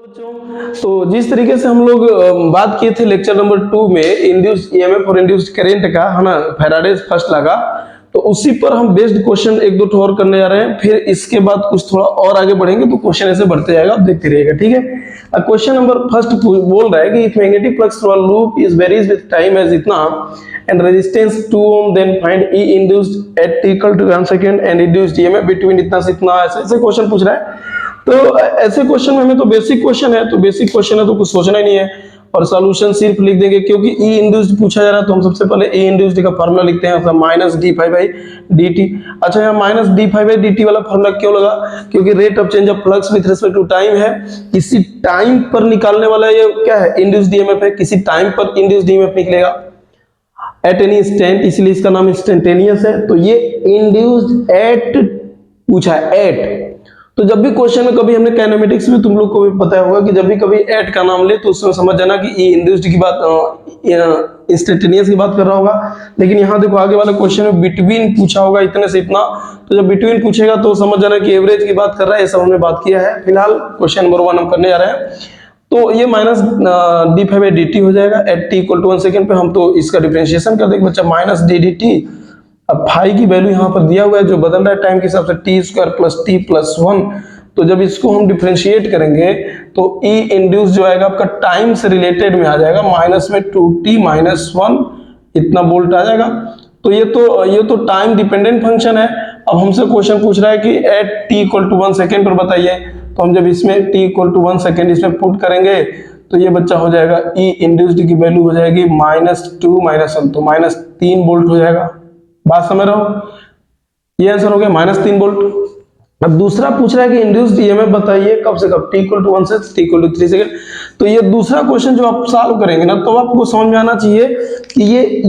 बच्चों, तो जिस तरीके से हम लोग बात किए थे लेक्चर नंबर 2 में इंड्यूस्ड ईएमएफ और इंड्यूस्ड करंट का, है ना, फैराडेज फर्स्ट लॉ का, तो उसी पर हम बेस्ड क्वेश्चन एक दो और करने जा रहे हैं। फिर इसके बाद कुछ थोड़ा और आगे बढ़ेंगे तो क्वेश्चन ऐसे बढ़ते जाएगा, आप देखते रहिएगा, ठीक है। क्वेश्चन नंबर फर्स्ट बोल रहा है कि if magnetic flux through a loop is varies with time as इतना and resistance 2 ohm, then find E induced at t equal to 1 second and induced EMF between इतना से इतना। ऐसे क्वेश्चन पूछ रहा है। तो ऐसे क्वेश्चन में हमें तो बेसिक क्वेश्चन है, तो कुछ सोचना ही नहीं है और सॉल्यूशन सिर्फ लिख देंगे, क्योंकि ई इंड्यूस्ड पूछा जा रहा है तो हम सबसे पहले ई इंड्यूस्ड का फार्मूला लिखते हैं, minus D phi by D T. अच्छा, यहाँ minus D phi by D T वाला फार्मूला क्यों लगा? क्योंकि rate of change of flux with respect to time है, किसी टाइम पर निकालने वाला ये क्या है, इंड्यूस्ड ईएमएफ है, किसी टाइम पर इंड्यूस्ड ईएमएफ निकलेगा एट एनी इंस्टेंट, इसलिए इसका नाम इंस्टेंटेनियस है। तो ये इंड्यूस्ड एट पूछा है, एट। तो जब भी क्वेश्चन में कभी हमने काइनेमेटिक्स में, तुम लोग को भी पता होगा कि जब भी कभी एट का नाम ले तो उसमें समझ जाना कि ई इंड्यूस्ड की बात, इंस्टेंटेनियस की बात कर रहा होगा। लेकिन यहाँ देखो आगे वाले क्वेश्चन में बिटवीन पूछा होगा, इतने से इतना, तो जब बिटवीन पूछेगा तो समझ जाना कि एवरेज की बात कर रहा है। ये सब हमने बात किया है। फिलहाल क्वेश्चन नंबर 1 हम करने जा रहे हैं। तो ये minus D phi by D T हो जाएगा at T equal to 1 second पे। हम तो इसका डिफरेंशिएशन कर देंगे बच्चा, माइनस डी डी टी। अब फाई की वैल्यू यहाँ पर दिया हुआ है जो बदल रहा है टाइम के हिसाब से, T square plus T plus 1। तो जब इसको हम डिफरेंशिएट करेंगे तो ई इंड्यूस जो आएगा आपका टाइम से रिलेटेड में आ जाएगा, माइनस में 2t माइनस 1 इतना वोल्ट आ जाएगा। तो ये तो टाइम डिपेंडेंट फंक्शन है। अब हमसे क्वेश्चन पूछ रहा है कि at t equal to 1 second पर बताइए। तो हम जब इसमें t इक्वल टू 1 सेकेंड इसमें पुट करेंगे तो ये बच्चा हो जाएगा ई इंड्यूस्ड की वैल्यू हो जाएगी -2 -1, तो -3 वोल्ट हो जाएगा। बात समझ रहे हो? ये आंसर हो गया -3 वोल्ट। अब दूसरा पूछ रहा है कि इंड्यूस्ड ईएमएफ बताइए कब से कब, t इक्वल टू 1 से t इक्वल टू 3 सेकंड। तो ये दूसरा क्वेश्चन जो आप सॉल्व करेंगे ना, तो आपको समझ में आना चाहिए कि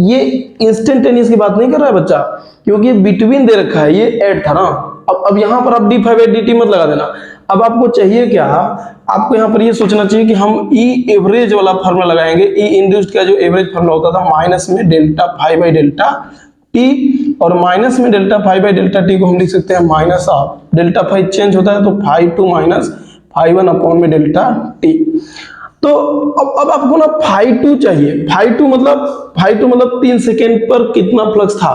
ये इंस्टेंटेनियस की बात नहीं कर रहा है बच्चा, क्योंकि बिटवीन दे रखा है, ये एट था ना। अब यहाँ पर आप डी फाइव डी टी मत लगा देना। अब आपको चाहिए क्या, आपको यहाँ पर ये सोचना चाहिए कि हम ई एवरेज वाला फार्मूला लगाएंगे। ई इंड्यूस्ड का जो एवरेज फार्मूला होता था, माइनस में delta phi by delta T, और माइनस में delta phi by delta T को हम लिख सकते हैं minus of delta phi change होता है तो phi two minus phi 1 upon में डेल्टा टी। तो अब आपको ना फाइव टू चाहिए। फाइव टू मतलब 3 सेकेंड पर कितना फ्लक्स था,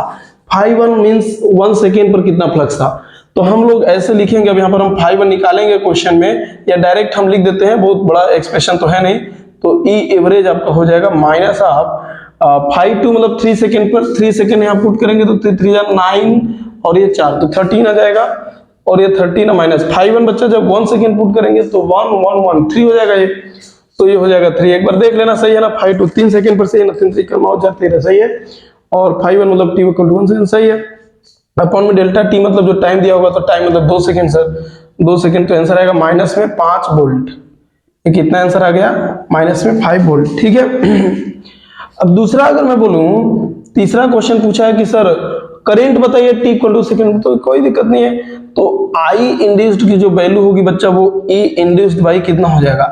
फाइव 1 मीन्स 1 सेकेंड पर कितना फ्लक्स था। तो हम लोग ऐसे लिखेंगे। अब यहाँ पर हम फाइव 1 निकालेंगे क्वेश्चन में, या डायरेक्ट हम लिख देते हैं, बहुत बड़ा एक्सप्रेशन तो है नहीं। तो ई एवरेज आपका हो जाएगा माइनस ऑफ 5 2 मतलब 3 सेकेंड पर, 3 सेकेंड यहाँ पुट करेंगे तो 3 3 9 और ये 4 तो 13 आ जाएगा, और ये 13 माइनस 5 1 बच्चा जब 1 सेकेंड पुट करेंगे तो 1 1 1 3 हो जाएगा ये। तो ये हो जाएगा 3। एक बार देख लेना, सही है ना? 5 2 3 सेकेंड पर सही है ना, 3 3 कम हो जाते हैं, सही है। और 5 1 मतलब t इक्वल टू 1 सेकेंड, सही है। अपॉन में डेल्टा टी मतलब जो टाइम दिया होगा, तो टाइम मतलब 2 सेकेंड सर, 2 सेकेंड, तो आंसर आएगा माइनस में 5 वोल्ट। ये कितना आंसर आ गया? माइनस में 5 वोल्ट, ठीक है। अब दूसरा अगर मैं बोलूं, तीसरा क्वेश्चन पूछा है कि सर करंट बताइए t इक्वल टू सेकेंड, तो कोई दिक्कत नहीं है। तो आई इंड्यूस्ड की जो वैल्यू होगी बच्चा, वो ई इंड्यूस्ड बाई कितना हो जाएगा,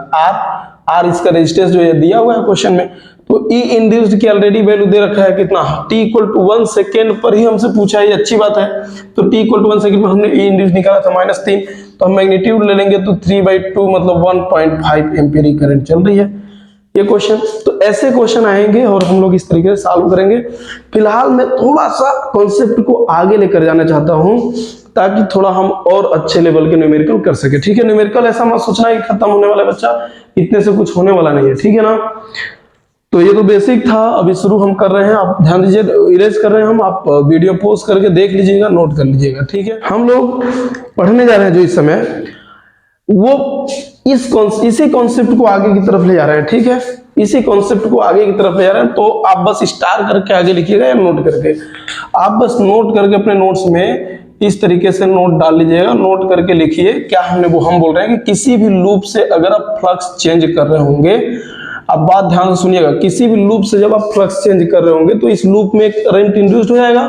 आर इसका रेजिस्टेंस जो ये दिया हुआ है क्वेश्चन में। तो ई इंड्यूस्ड की ऑलरेडी वैल्यू दे रखा है कितना, t इक्वल टू 1 सेकेंड पर ही हमसे पूछा है, ये अच्छी बात है। तो t इक्वल टू 1 सेकेंड पर हमने ई इंड्यूस्ड निकाला था -3, तो हम मैग्नीट्यूड ले लेंगे तो 3/2 मतलब 1.5 एम्पीयर करंट चल रही है ये क्वेश्चन। तो ऐसे क्वेश्चन आएंगे और हम लोग इस तरीके से सॉल्व करेंगे। फिलहाल मैं थोड़ा सा कॉन्सेप्ट को आगे लेकर जाना चाहता हूं ताकि थोड़ा हम और अच्छे लेवल के न्यूमेरिकल कर सके, ठीक है। न्यूमेरिकल ऐसा मत सोचना कि खत्म होने वाला है बच्चा, इतने से कुछ होने वाला नहीं है, ठीक है ना। तो ये तो बेसिक था, अभी शुरू हम कर रहे हैं। आप ध्यान दीजिए, इरेज कर रहे हैं हम, आप वीडियो पॉज करके देख लीजिएगा, नोट कर लीजिएगा, ठीक है। हम लोग पढ़ने जा रहे हैं जो इस समय, वो इसी कॉन्सेप्ट को आगे की तरफ ले जा रहे हैं, ठीक है। इसी कॉन्सेप्ट को आगे की तरफ ले जा रहे हैं। तो आप बस स्टार करके आगे लिखिएगा या नोट करके, आप बस नोट करके अपने नोट्स में इस तरीके से नोट डाल लीजिएगा। नोट करके लिखिए क्या हम बोल रहे हैं कि किसी भी लूप से अगर आप फ्लक्स चेंज कर रहे होंगे, आप बात ध्यान से सुनिएगा, किसी भी लूप से जब आप फ्लक्स चेंज कर रहे होंगे तो इस लूप में करंट इंड्यूस्ड हो जाएगा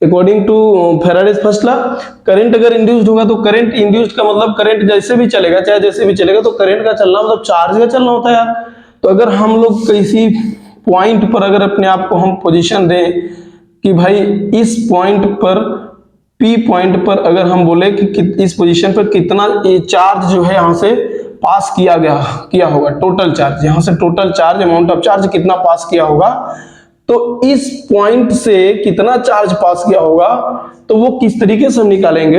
according to Faraday's first law. Current अगर इंड्यूस्ड होगा तो करंट इंड्यूस्ड का मतलब करंट जैसे भी चलेगा, चाहे जैसे भी चलेगा, तो करंट का चलना मतलब चार्ज का चलना होता है यार। तो अगर हम लोग किसी पॉइंट पर अगर अपने आप को हम पोजीशन दें कि भाई इस पॉइंट पर, पी पॉइंट पर अगर हम बोले कि इस पोजीशन पर कितना चार्ज जो है यहाँ से पास किया होगा टोटल चार्ज, यहां से total charge, amount of charge कितना पास किया होगा, तो इस पॉइंट से कितना चार्ज पास किया होगा, तो वो किस तरीके से हम निकालेंगे,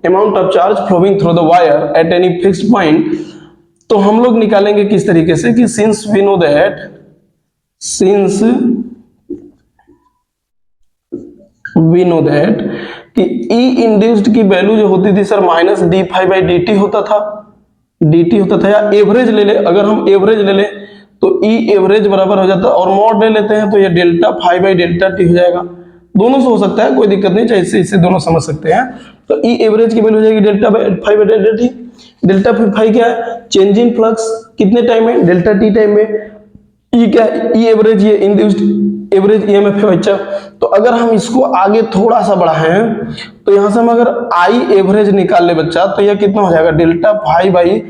amount of charge flowing through the wire at any fixed point, तो हम लोग निकालेंगे किस तरीके से कि सिंस वी नो दैट कि ई इंड्यूस्ड की वैल्यू जो होती थी sir minus D phi by D T होता था, या एवरेज ले ले, अगर हम एवरेज ले ले तो ई एवरेज बराबर हो जाता है, और मॉड ले लेते हैं तो ये delta phi by delta T हो जाएगा। दोनों से हो सकता है, कोई दिक्कत नहीं, चाहे इससे दोनों समझ सकते हैं। तो ई एवरेज की वैल्यू हो जाएगी delta phi by delta T. Delta phi क्या है, चेंज इन फ्लक्स कितने टाइम में, डेल्टा टी टाइम में। ई क्या है, ई एवरेज, ये इंड्यूस्ड एवरेज ईएमएफ है बच्चा। तो अगर हम इसको आगे थोड़ा सा बढ़ाएं तो यहां से हम अगर आई एवरेज निकाल ले बच्चा, तो यह कितना हो जाएगा, delta phi by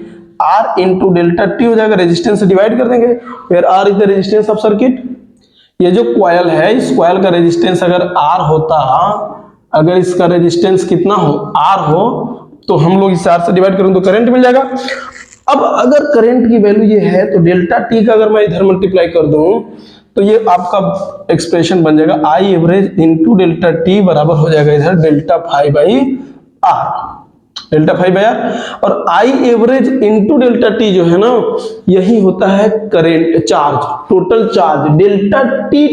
R into delta T हो जाएगा, रेजिस्टेंस से डिवाइड कर देंगे, फिर R is the resistance of circuit. ये जो कॉइल है, इस कॉइल का रेजिस्टेंस अगर आर होता, अगर इसका रेजिस्टेंस कितना हो, आर हो, तो हम लोग इस आर से डिवाइड करेंगे तो करंट मिल जाएगा। अब अगर करंट की वैल्यू ये है तो डेल्टा टी का अगर मैं इधर मल्टीप्लाई कर दूं तो ये आपका एक्सप्रेशन बन जाएगा I average into delta T बराबर हो जाएगा इधर delta phi by R, delta phi by R. और I average into delta T जो है ना, यही होता है current charge, total charge delta T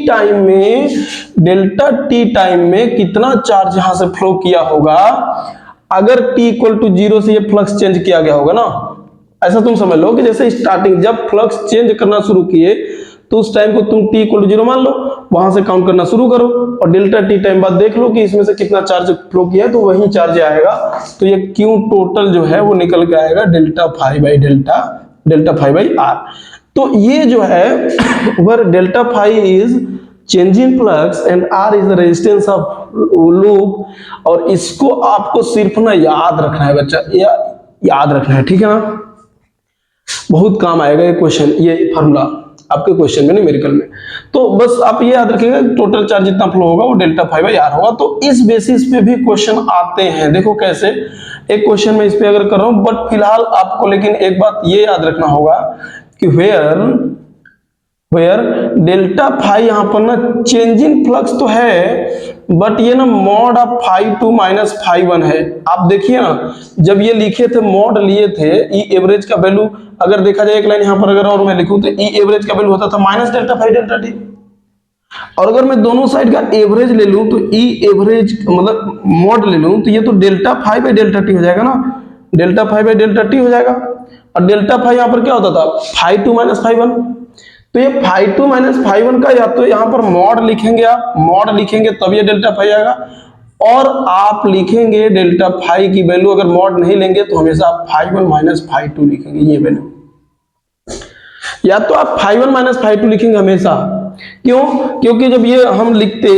time में कितना चार्ज यहां से फ्लो किया होगा, अगर t इक्वल टू 0 से ये फ्लक्स चेंज किया गया होगा ना, ऐसा तुम समझ लो कि जैसे स्टार्टिंग जब फ्लक्स चेंज करना शुरू किए तो उस टाइम को तुम t इक्वल टू 0 मान लो, वहां से काउंट करना शुरू करो और डेल्टा टी टाइम बाद देख लो कि इसमें से कितना चार्ज फ्लो किया है, तो वही चार्ज आएगा। तो ये क्यू टोटल जो है वो निकल के आएगा डेल्टा फाई बाई आर। तो ये जो है where delta phi is change in flux and R is the resistance of loop, और इसको आपको सिर्फ ना याद रखना है बच्चा, याद रखना है, ठीक है ना, बहुत काम आएगा ये क्वेश्चन, ये फार्मूला आपके क्वेश्चन में, न्यूमेरिकल में। तो बस आप ये याद रखिएगा टोटल चार्ज जितना फ्लो होगा वो डेल्टा फाई बाई आर होगा। तो इस बेसिस पे भी क्वेश्चन आते हैं, देखो कैसे, एक क्वेश्चन में इस पे अगर कर रहा हूं, बट फिलहाल आपको लेकिन एक बात ये याद रखना होगा कि वेयर डेल्टा फाई यहां पर ना चेंज इन फ्लक्स तो है, बट ये ना mod of phi two minus phi one है। आप देखिए ना, जब ये लिखे थे मॉड लिए थे, ई एवरेज का वैल्यू अगर देखा जाए, एक लाइन यहां पर अगर और मैं लिखूं तो ई एवरेज का वैल्यू होता था minus delta phi delta T, और अगर मैं दोनों साइड का एवरेज ले लूं तो ई एवरेज मतलब मॉड ले लूं तो ये तो delta phi by delta T हो जाएगा ना, delta phi by delta T हो जाएगा। और डेल्टा फाई यहां पर क्या होता था, phi two minus phi one, तो ये phi two minus phi one का या तो यहां पर मॉड लिखेंगे, आप मॉड लिखेंगे तब ये डेल्टा फाई आएगा, और आप लिखेंगे डेल्टा फाई की वैल्यू अगर मॉड नहीं लेंगे तो हमेशा आप phi one minus phi two लिखेंगे, ये वैल्यू, या तो आप phi one minus phi two लिखेंगे हमेशा। क्यों, क्योंकि जब ये हम लिखते,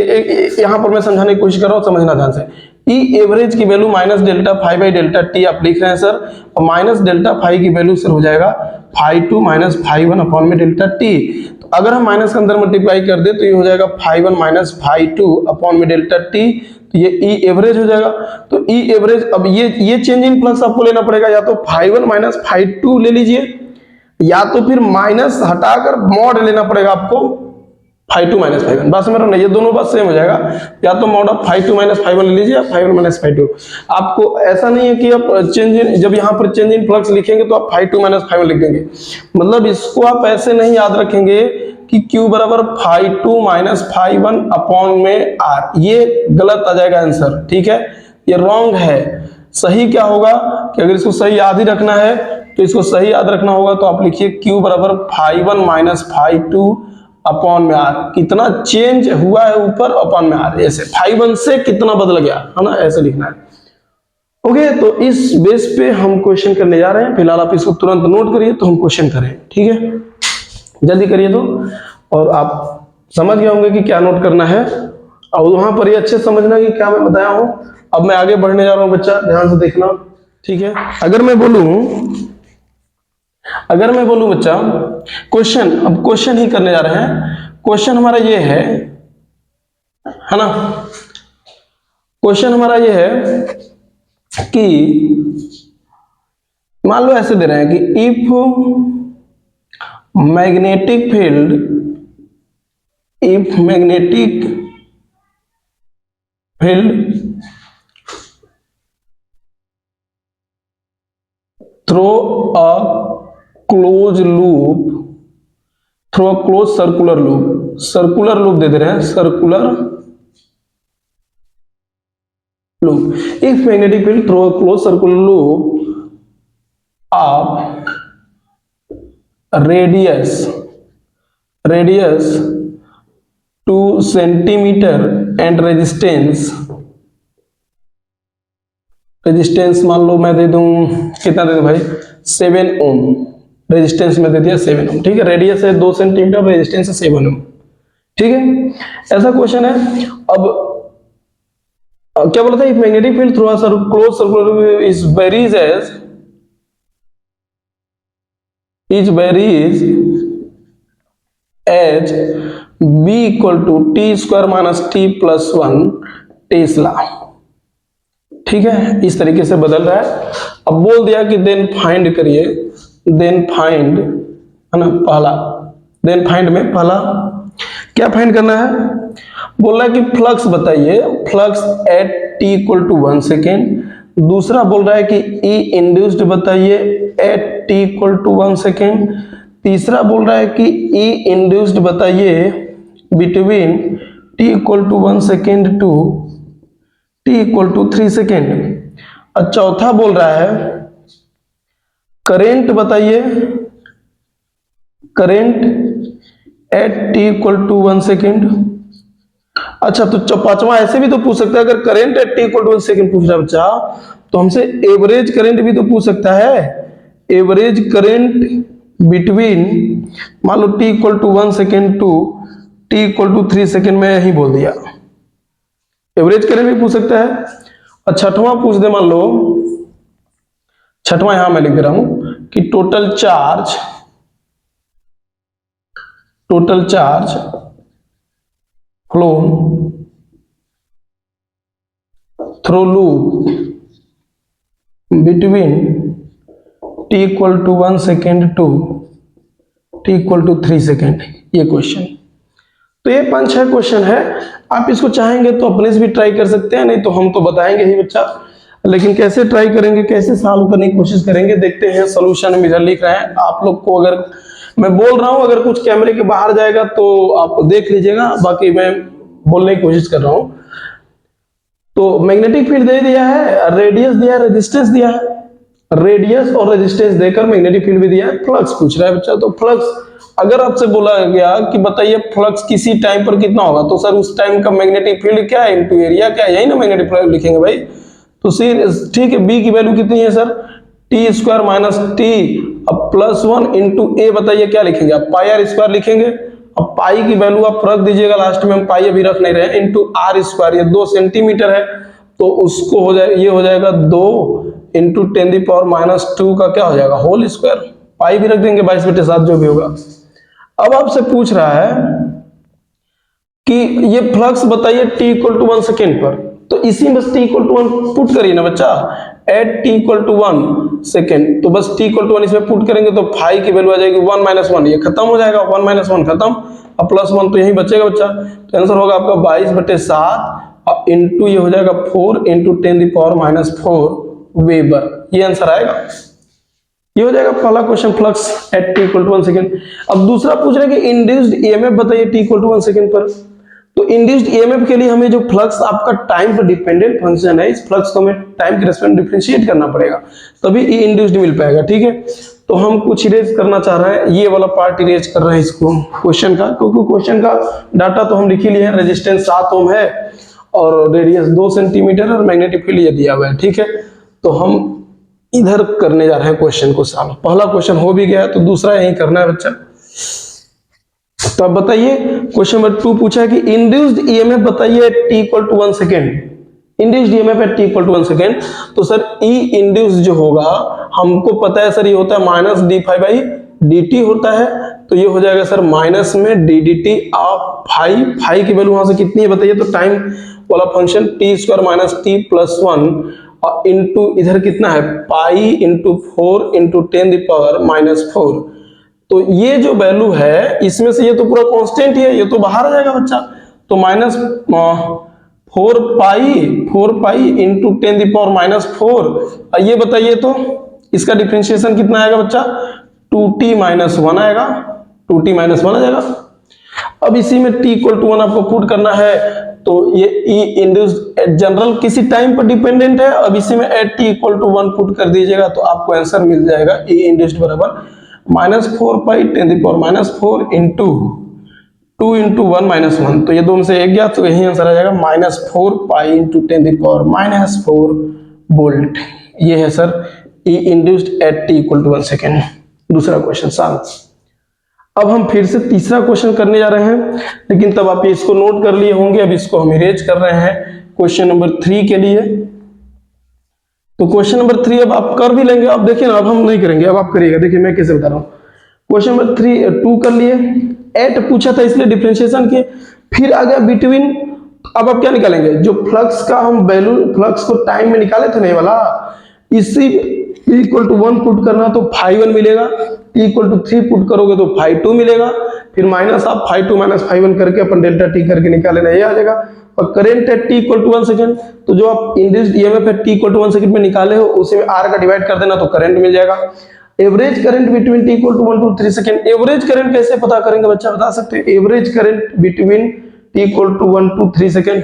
यहां पर मैं समझाने की कोशिश कर रहा हूं, समझना ध्यान से, ई एवरेज की value minus delta phi by delta T आप लिख रहे हैं सर, और माइनस डेल्टा फाई की वैल्यू सर हो जाएगा phi two minus phi one upon में डेल्टा टी। तो अगर हम माइनस के अंदर मल्टीप्लाई कर दे तो ये हो जाएगा phi one minus phi two upon में डेल्टा टी, तो ये ई एवरेज हो जाएगा। तो ई एवरेज, अब ये चेंज इन फ्लक्स आपको लेना पड़ेगा, या तो phi one minus phi two ले लीजिए, या तो फिर माइनस हटाकर मॉड लेना पड़ेगा आपको phi two minus phi one, बस मेरा नहीं, ये दोनों बात सेम हो जाएगा, या तो mod of phi two minus phi one ले लीजिए या phi one minus phi two. आपको ऐसा नहीं है कि आप चेंज इन, जब यहाँ पर चेंज इन फ्लक्स लिखेंगे तो आप phi two minus phi one लिख देंगे, मतलब इसको आप ऐसे नहीं याद रखेंगे कि Q बराबर phi two minus phi one upon में आर, ये गलत आ जाएगा आंसर, ठीक है, ये रॉन्ग है। सही क्या होगा कि अगर इसको सही याद ही रखना है तो इसको सही याद रखना होगा, तो आप लिखिए Q बराबर phi one minus phi two upon में आर, कितना चेंज हुआ है ऊपर अपॉन में आर, ऐसे फाई वन से कितना बदल गया है ना, ऐसे लिखना है। ओके, तो इस बेस पे हम क्वेश्चन करने जा रहे हैं, फिलहाल आप इसको तुरंत नोट करिए तो हम क्वेश्चन करें, ठीक है, जल्दी करिए तो, और आप समझ गए होंगे कि क्या नोट करना है, और वहां पर ये अच्छे समझना कि क्या मैं बताया हूं। अब मैं आगे बढ़ने जा रहा हूं बच्चा, ध्यान से देखना, ठीक है। अगर मैं बोलूं बच्चा क्वेश्चन, अब क्वेश्चन ही करने जा रहे हैं, क्वेश्चन हमारा ये है ना, क्वेश्चन हमारा ये है कि मान लो ऐसे दे रहे हैं कि if magnetic field, if magnetic field through a close loop, through a close circular loop, circular loop दे रहे हैं, circular loop, if magnetic field through a close circular loop of radius 2 centimetre and resistance मान लो मैं दे दूं, कितना दे दूं भाई, 7 ओम, रेजिस्टेंस में दे दिया 7 ओम, ठीक है, रेडियस है 2 सेंटीमीटर, रेजिस्टेंस है 7 ओम, ठीक है, ऐसा क्वेश्चन है। अब क्या बोला था, if magnetic field through a close circular is varies as b equal to T square minus T plus 1 tesla, ठीक है, इस तरीके से बदल रहा है। अब बोल दिया कि देन फाइंड करिए, देन फाइंड है ना, पहला, देन फाइंड में पहला क्या फाइंड करना है, बोल रहा है कि फ्लक्स बताइए, flux at T equal to 1 second, दूसरा बोल रहा है कि ई इंड्यूस्ड बताइए at T equal to 1 second, तीसरा बोल रहा है कि ई इंड्यूस्ड बताइए between t equal to 1 second to T equal to 3 second, और चौथा बोल रहा है करेंट बताइए, current at T equal to 1 second. अच्छा, तो पांचवा ऐसे भी तो पूछ सकता है, अगर current at T equal to 1 second पूछ रहा है बच्चा, तो हमसे एवरेज करंट भी तो पूछ सकता है, एवरेज करंट बिटवीन मान लो T equal to 1 second to T equal to 3 second में यही बोल दिया, एवरेज करंट भी पूछ सकता है। और छठवां पूछ दे, मान लो छठवां यहां मैं लिख दे रहा हूं कि total charge flow through loop between t equal to 1 second to T equal to 3 second, ये क्वेश्चन। तो ये 5-6 क्वेश्चन है, आप इसको चाहेंगे तो अपने से भी ट्राई कर सकते हैं, नहीं तो हम तो बताएंगे ही बच्चा, लेकिन कैसे ट्राई करेंगे, कैसे सॉल्व करने की कोशिश करेंगे, देखते हैं। सॉल्यूशन हम इधर लिख रहे हैं, आप लोग को अगर मैं बोल रहा हूं अगर कुछ कैमरे के बाहर जाएगा तो आप देख लीजिएगा, बाकी मैं बोलने की कोशिश कर रहा हूं। तो मैग्नेटिक फील्ड दे दिया है, रेडियस दिया है, रेजिस्टेंस दिया है, रेडियस और रेजिस्टेंस देकर मैग्नेटिक फील्ड भी दिया है, फ्लक्स पूछ रहा है बच्चा। तो फ्लक्स अगर आपसे बोला गया कि बताइए फ्लक्स किसी टाइम पर कितना होगा, तो सर उस टाइम का मैग्नेटिक फील्ड क्या है इनटू एरिया क्या है, यही ना मैग्नेटिक फील्ड लिखेंगे भाई। तो ठीक है, बी की वैल्यू कितनी है sir, T square minus T अब प्लस 1 इंटू ए, बताइए क्या लिखेंगे आप, पाई आर स्क्वायर लिखेंगे। अब पाई की वैल्यू आप रख दीजिएगा लास्ट में, हम पाई अभी रख नहीं रहे, इंटू आर स्क्वायर, ये 2 सेंटीमीटर है तो उसको हो जाए, ये हो जाएगा 2 इंटू 10 द पावर माइनस 2 का क्या हो जाएगा होल स्क्वायर, पाई भी रख देंगे 22/7 जो भी होगा। अब आपसे पूछ रहा है कि ये फ्लक्स बताइए टी इक्वल टू 1 सेकेंड पर, तो इसी में टी इक्वल टू 1 पुट करिए ना बच्चा, at T equal to 1 second, तो बस टी इक्वल टू 1 इसमें पुट करेंगे तो फाई की वैल्यू आ जाएगी 1 - 1, ये खत्म हो जाएगा, 1 - 1 खत्म, अब प्लस 1 तो यही बचेगा बच्चा। तो आंसर होगा आपका 22/7 और इंटू ये हो जाएगा 4 into 10 the power minus 4 weber, ये आंसर आएगा। ये हो जाएगा पहला question, flux at T equal to 1 second. अब दूसरा पूछ रहे हैं कि इंड्यूस्ड ईएमएफ बताइए टी इक्वल टू 1 सेकेंड पर। तो इंड्यूस्ड ईएमएफ के लिए हमें जो फ्लक्स आपका टाइम पर डिपेंडेंट फंक्शन है, इस फ्लक्स को हमें टाइम के रेस्पेक्ट डिफरेंशिएट करना पड़ेगा, तभी ई इंड्यूस्ड मिल पाएगा, ठीक है। तो हम कुछ इरेज करना चाह रहे हैं, ये वाला पार्ट इरेज कर रहे हैं इसको क्वेश्चन का, क्योंकि क्वेश्चन का डाटा तो हम लिख ही लिए हैं, रेजिस्टेंस 7 ओम है और रेडियस 2 सेंटीमीटर और मैग्नेटिक फील्ड ये दिया हुआ है, ठीक है। तो हम इधर करने जा रहे हैं क्वेश्चन को सॉल्व। पहला क्वेश्चन हो भी गया तो दूसरा यही करना है बच्चा। तो अब बताइए क्वेश्चन नंबर 2 पूछा है कि इंड्यूस्ड ईएमएफ बताइए t equal to 1 second, induced EMF at T equal to 1 second. तो सर ई इंड्यूस्ड जो होगा हमको पता है सर, ये होता है minus D phi by D T होता है, तो ये हो जाएगा सर माइनस में d D t of phi, phi की वैल्यू वहां से कितनी है बताइए, तो टाइम वाला function t square minus T plus 1 और इंटू इधर कितना है पाई इंटू 4 इंटू 10⁻⁻⁴। तो ये जो वैल्यू है इसमें से ये तो पूरा कांस्टेंट ही है, ये तो बाहर आ जाएगा बच्चा। तो फोर पाई इंटू 10⁻⁴। ये बताइए तो इसका डिफरेंशिएशन कितना आएगा बच्चा, 2t-1 आएगा, 2t-1 आ जाएगा। अब इसी में t = 1 आपको पुट करना है, तो ये ई इंड्यूस्ड जनरल किसी टाइम पर डिपेंडेंट है। अब इसी में एट t = 1 पुट कर दीजिएगा तो आपको आंसर मिल जाएगा ई इंड्यूस्ड बराबर -4 पाई 10⁻⁴ इंटू 2 इंटू 1-1। तो ये दोनों से एक गया तो यही आंसर आ जाएगा -4 पाई इंटू 10⁻⁴ वोल्ट। ये है sir E induced at t = 1 second. दूसरा क्वेश्चन सॉल्व। अब हम फिर से तीसरा क्वेश्चन करने जा रहे हैं, लेकिन तब आप इसको नोट कर लिए होंगे। अब इसको हम इरेज कर रहे हैं क्वेश्चन नंबर 3 के लिए। तो क्वेश्चन नंबर 3 अब आप कर भी लेंगे। अब देखिए ना, अब हम नहीं करेंगे, अब आप करिएगा। देखिए मैं कैसे बता रहा हूँ। क्वेश्चन नंबर 2 कर लिए, एट पूछा था इसलिए डिफरेंशिएशन किए, फिर आ गया बिटवीन। अब आप क्या निकालेंगे, जो फ्लक्स का हम वैल्यू फ्लक्स को टाइम में निकाले थे नहीं वाला, इसी = 1 पुट करना तो ∅1 मिलेगा, t = 3 पुट करोगे तो ∅2 मिलेगा, फिर माइनस आप ∅2 - ∅1 करके अपन डेल्टा t करके निकाले ना, ये आ जाएगा। और करंट है t = 1 सेकंड, तो जो आप इंड्यूस्ड ईएमएफ है t = 1 सेकंड में निकाले हो उसी में r का डिवाइड कर देना तो करंट मिल जाएगा। Average current between t = 1 to 3 second. Average current कैसे पता करेंगे बच्चा, बता सकते हैं? Average current between t = 1 to 3 second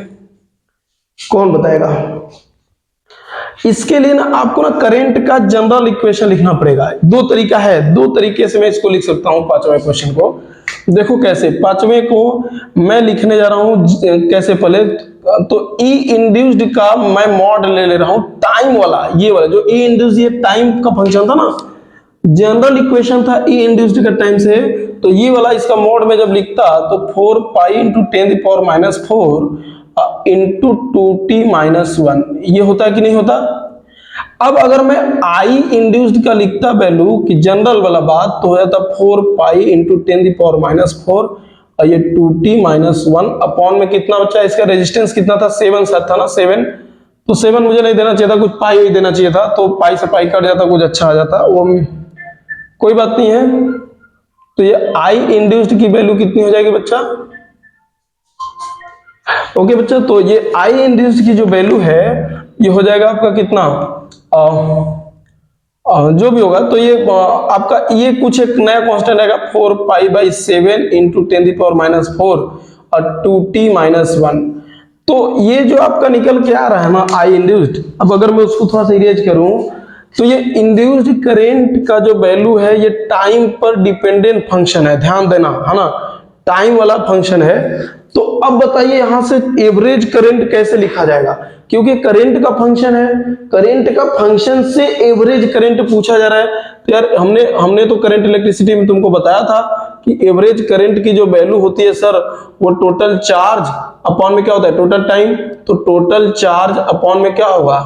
कौन बताएगा? इसके लिए ना आपको ना करंट का जनरल इक्वेशन लिखना पड़ेगा। दो तरीका है, दो तरीके से मैं इसको लिख सकता हूं। पांचवें क्वेश्चन को देखो कैसे, पांचवें को मैं लिखने जा रहा हूं कैसे। पहले तो ई इंड्यूस्ड का मैं मॉड ले रहा हूं टाइम वाला, ये वाला जो ई इंड्यूस्ड, ये टाइम का फंक्शन था ना, जनरल इक्वेशन था ई इंड्यूस्ड का टाइम से। तो ये वाला इसका मॉड में जब लिखता तो 4 पाई इंटू 10⁻⁴ इंटू 2t-1 ये होता है कि नहीं होता। अब अगर मैं आई इंड्यूस्ड का लिखता वैल्यू कि जनरल वाला बात, तो हो जाता 4 पाई इंटू 10⁻⁴ और ये 2t-1 अपॉन में कितना बच्चा, इसका रेजिस्टेंस कितना था, 7 सर था ना, 7। तो 7 मुझे नहीं देना चाहिए था, कुछ पाई ही देना चाहिए था, तो पाई से पाई कट जाता, कुछ अच्छा आ जाता, वो कोई बात नहीं है। तो ये आई इंड्यूस्ड की वैल्यू कितनी हो जाएगी बच्चा, ओके बच्चा। तो ये आई इंड्यूस्ड की जो वैल्यू है ये हो जाएगा आपका कितना, जो भी होगा। तो ये आपका ये कुछ एक नया कांस्टेंट आएगा 4 पाई 7 इंटू 10⁻⁴ और 2t-1। तो ये जो आपका निकल के आ रहा है ना आई इंड्यूस्ड, अब अगर मैं उसको थोड़ा सा इरेज करूं तो ये इंड्यूस्ड करंट का जो वैल्यू है ये टाइम पर डिपेंडेंट फंक्शन है, ध्यान देना है ना, टाइम वाला फंक्शन है। तो अब बताइए यहां से एवरेज करंट कैसे लिखा जाएगा, क्योंकि करंट का फंक्शन है, करंट का फंक्शन से एवरेज करंट पूछा जा रहा है। तो यार हमने तो करंट इलेक्ट्रिसिटी में तुमको बताया था कि एवरेज करंट की जो वैल्यू होती है सर, वो टोटल चार्ज अपॉन में क्या होता है, टोटल टाइम। तो टोटल चार्ज अपॉन में क्या होगा,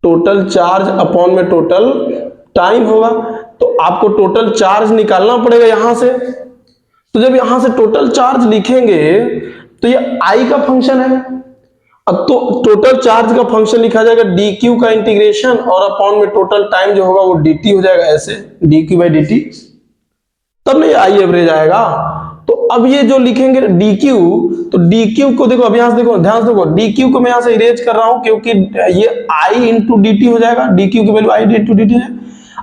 टोटल चार्ज अपॉन में टोटल टाइम होगा। तो आपको टोटल चार्ज निकालना पड़ेगा यहां से। तो जब यहां से टोटल चार्ज लिखेंगे तो ये आई का फंक्शन है, अब तो टोटल चार्ज का फंक्शन लिखा जाएगा dq का इंटीग्रेशन और अपॉन में टोटल टाइम जो होगा वो dt हो जाएगा, ऐसे dq/dt, तब नहीं आई एवरेज आएगा। तो अब ये जो लिखेंगे dq, तो dq को देखो, अब यहां से देखो, ध्यान से देखो, dq को मैं यहां से इरेज कर रहा हूं क्योंकि ये i इंटू dt हो जाएगा, dq की वैल्यू i इंटू dt है।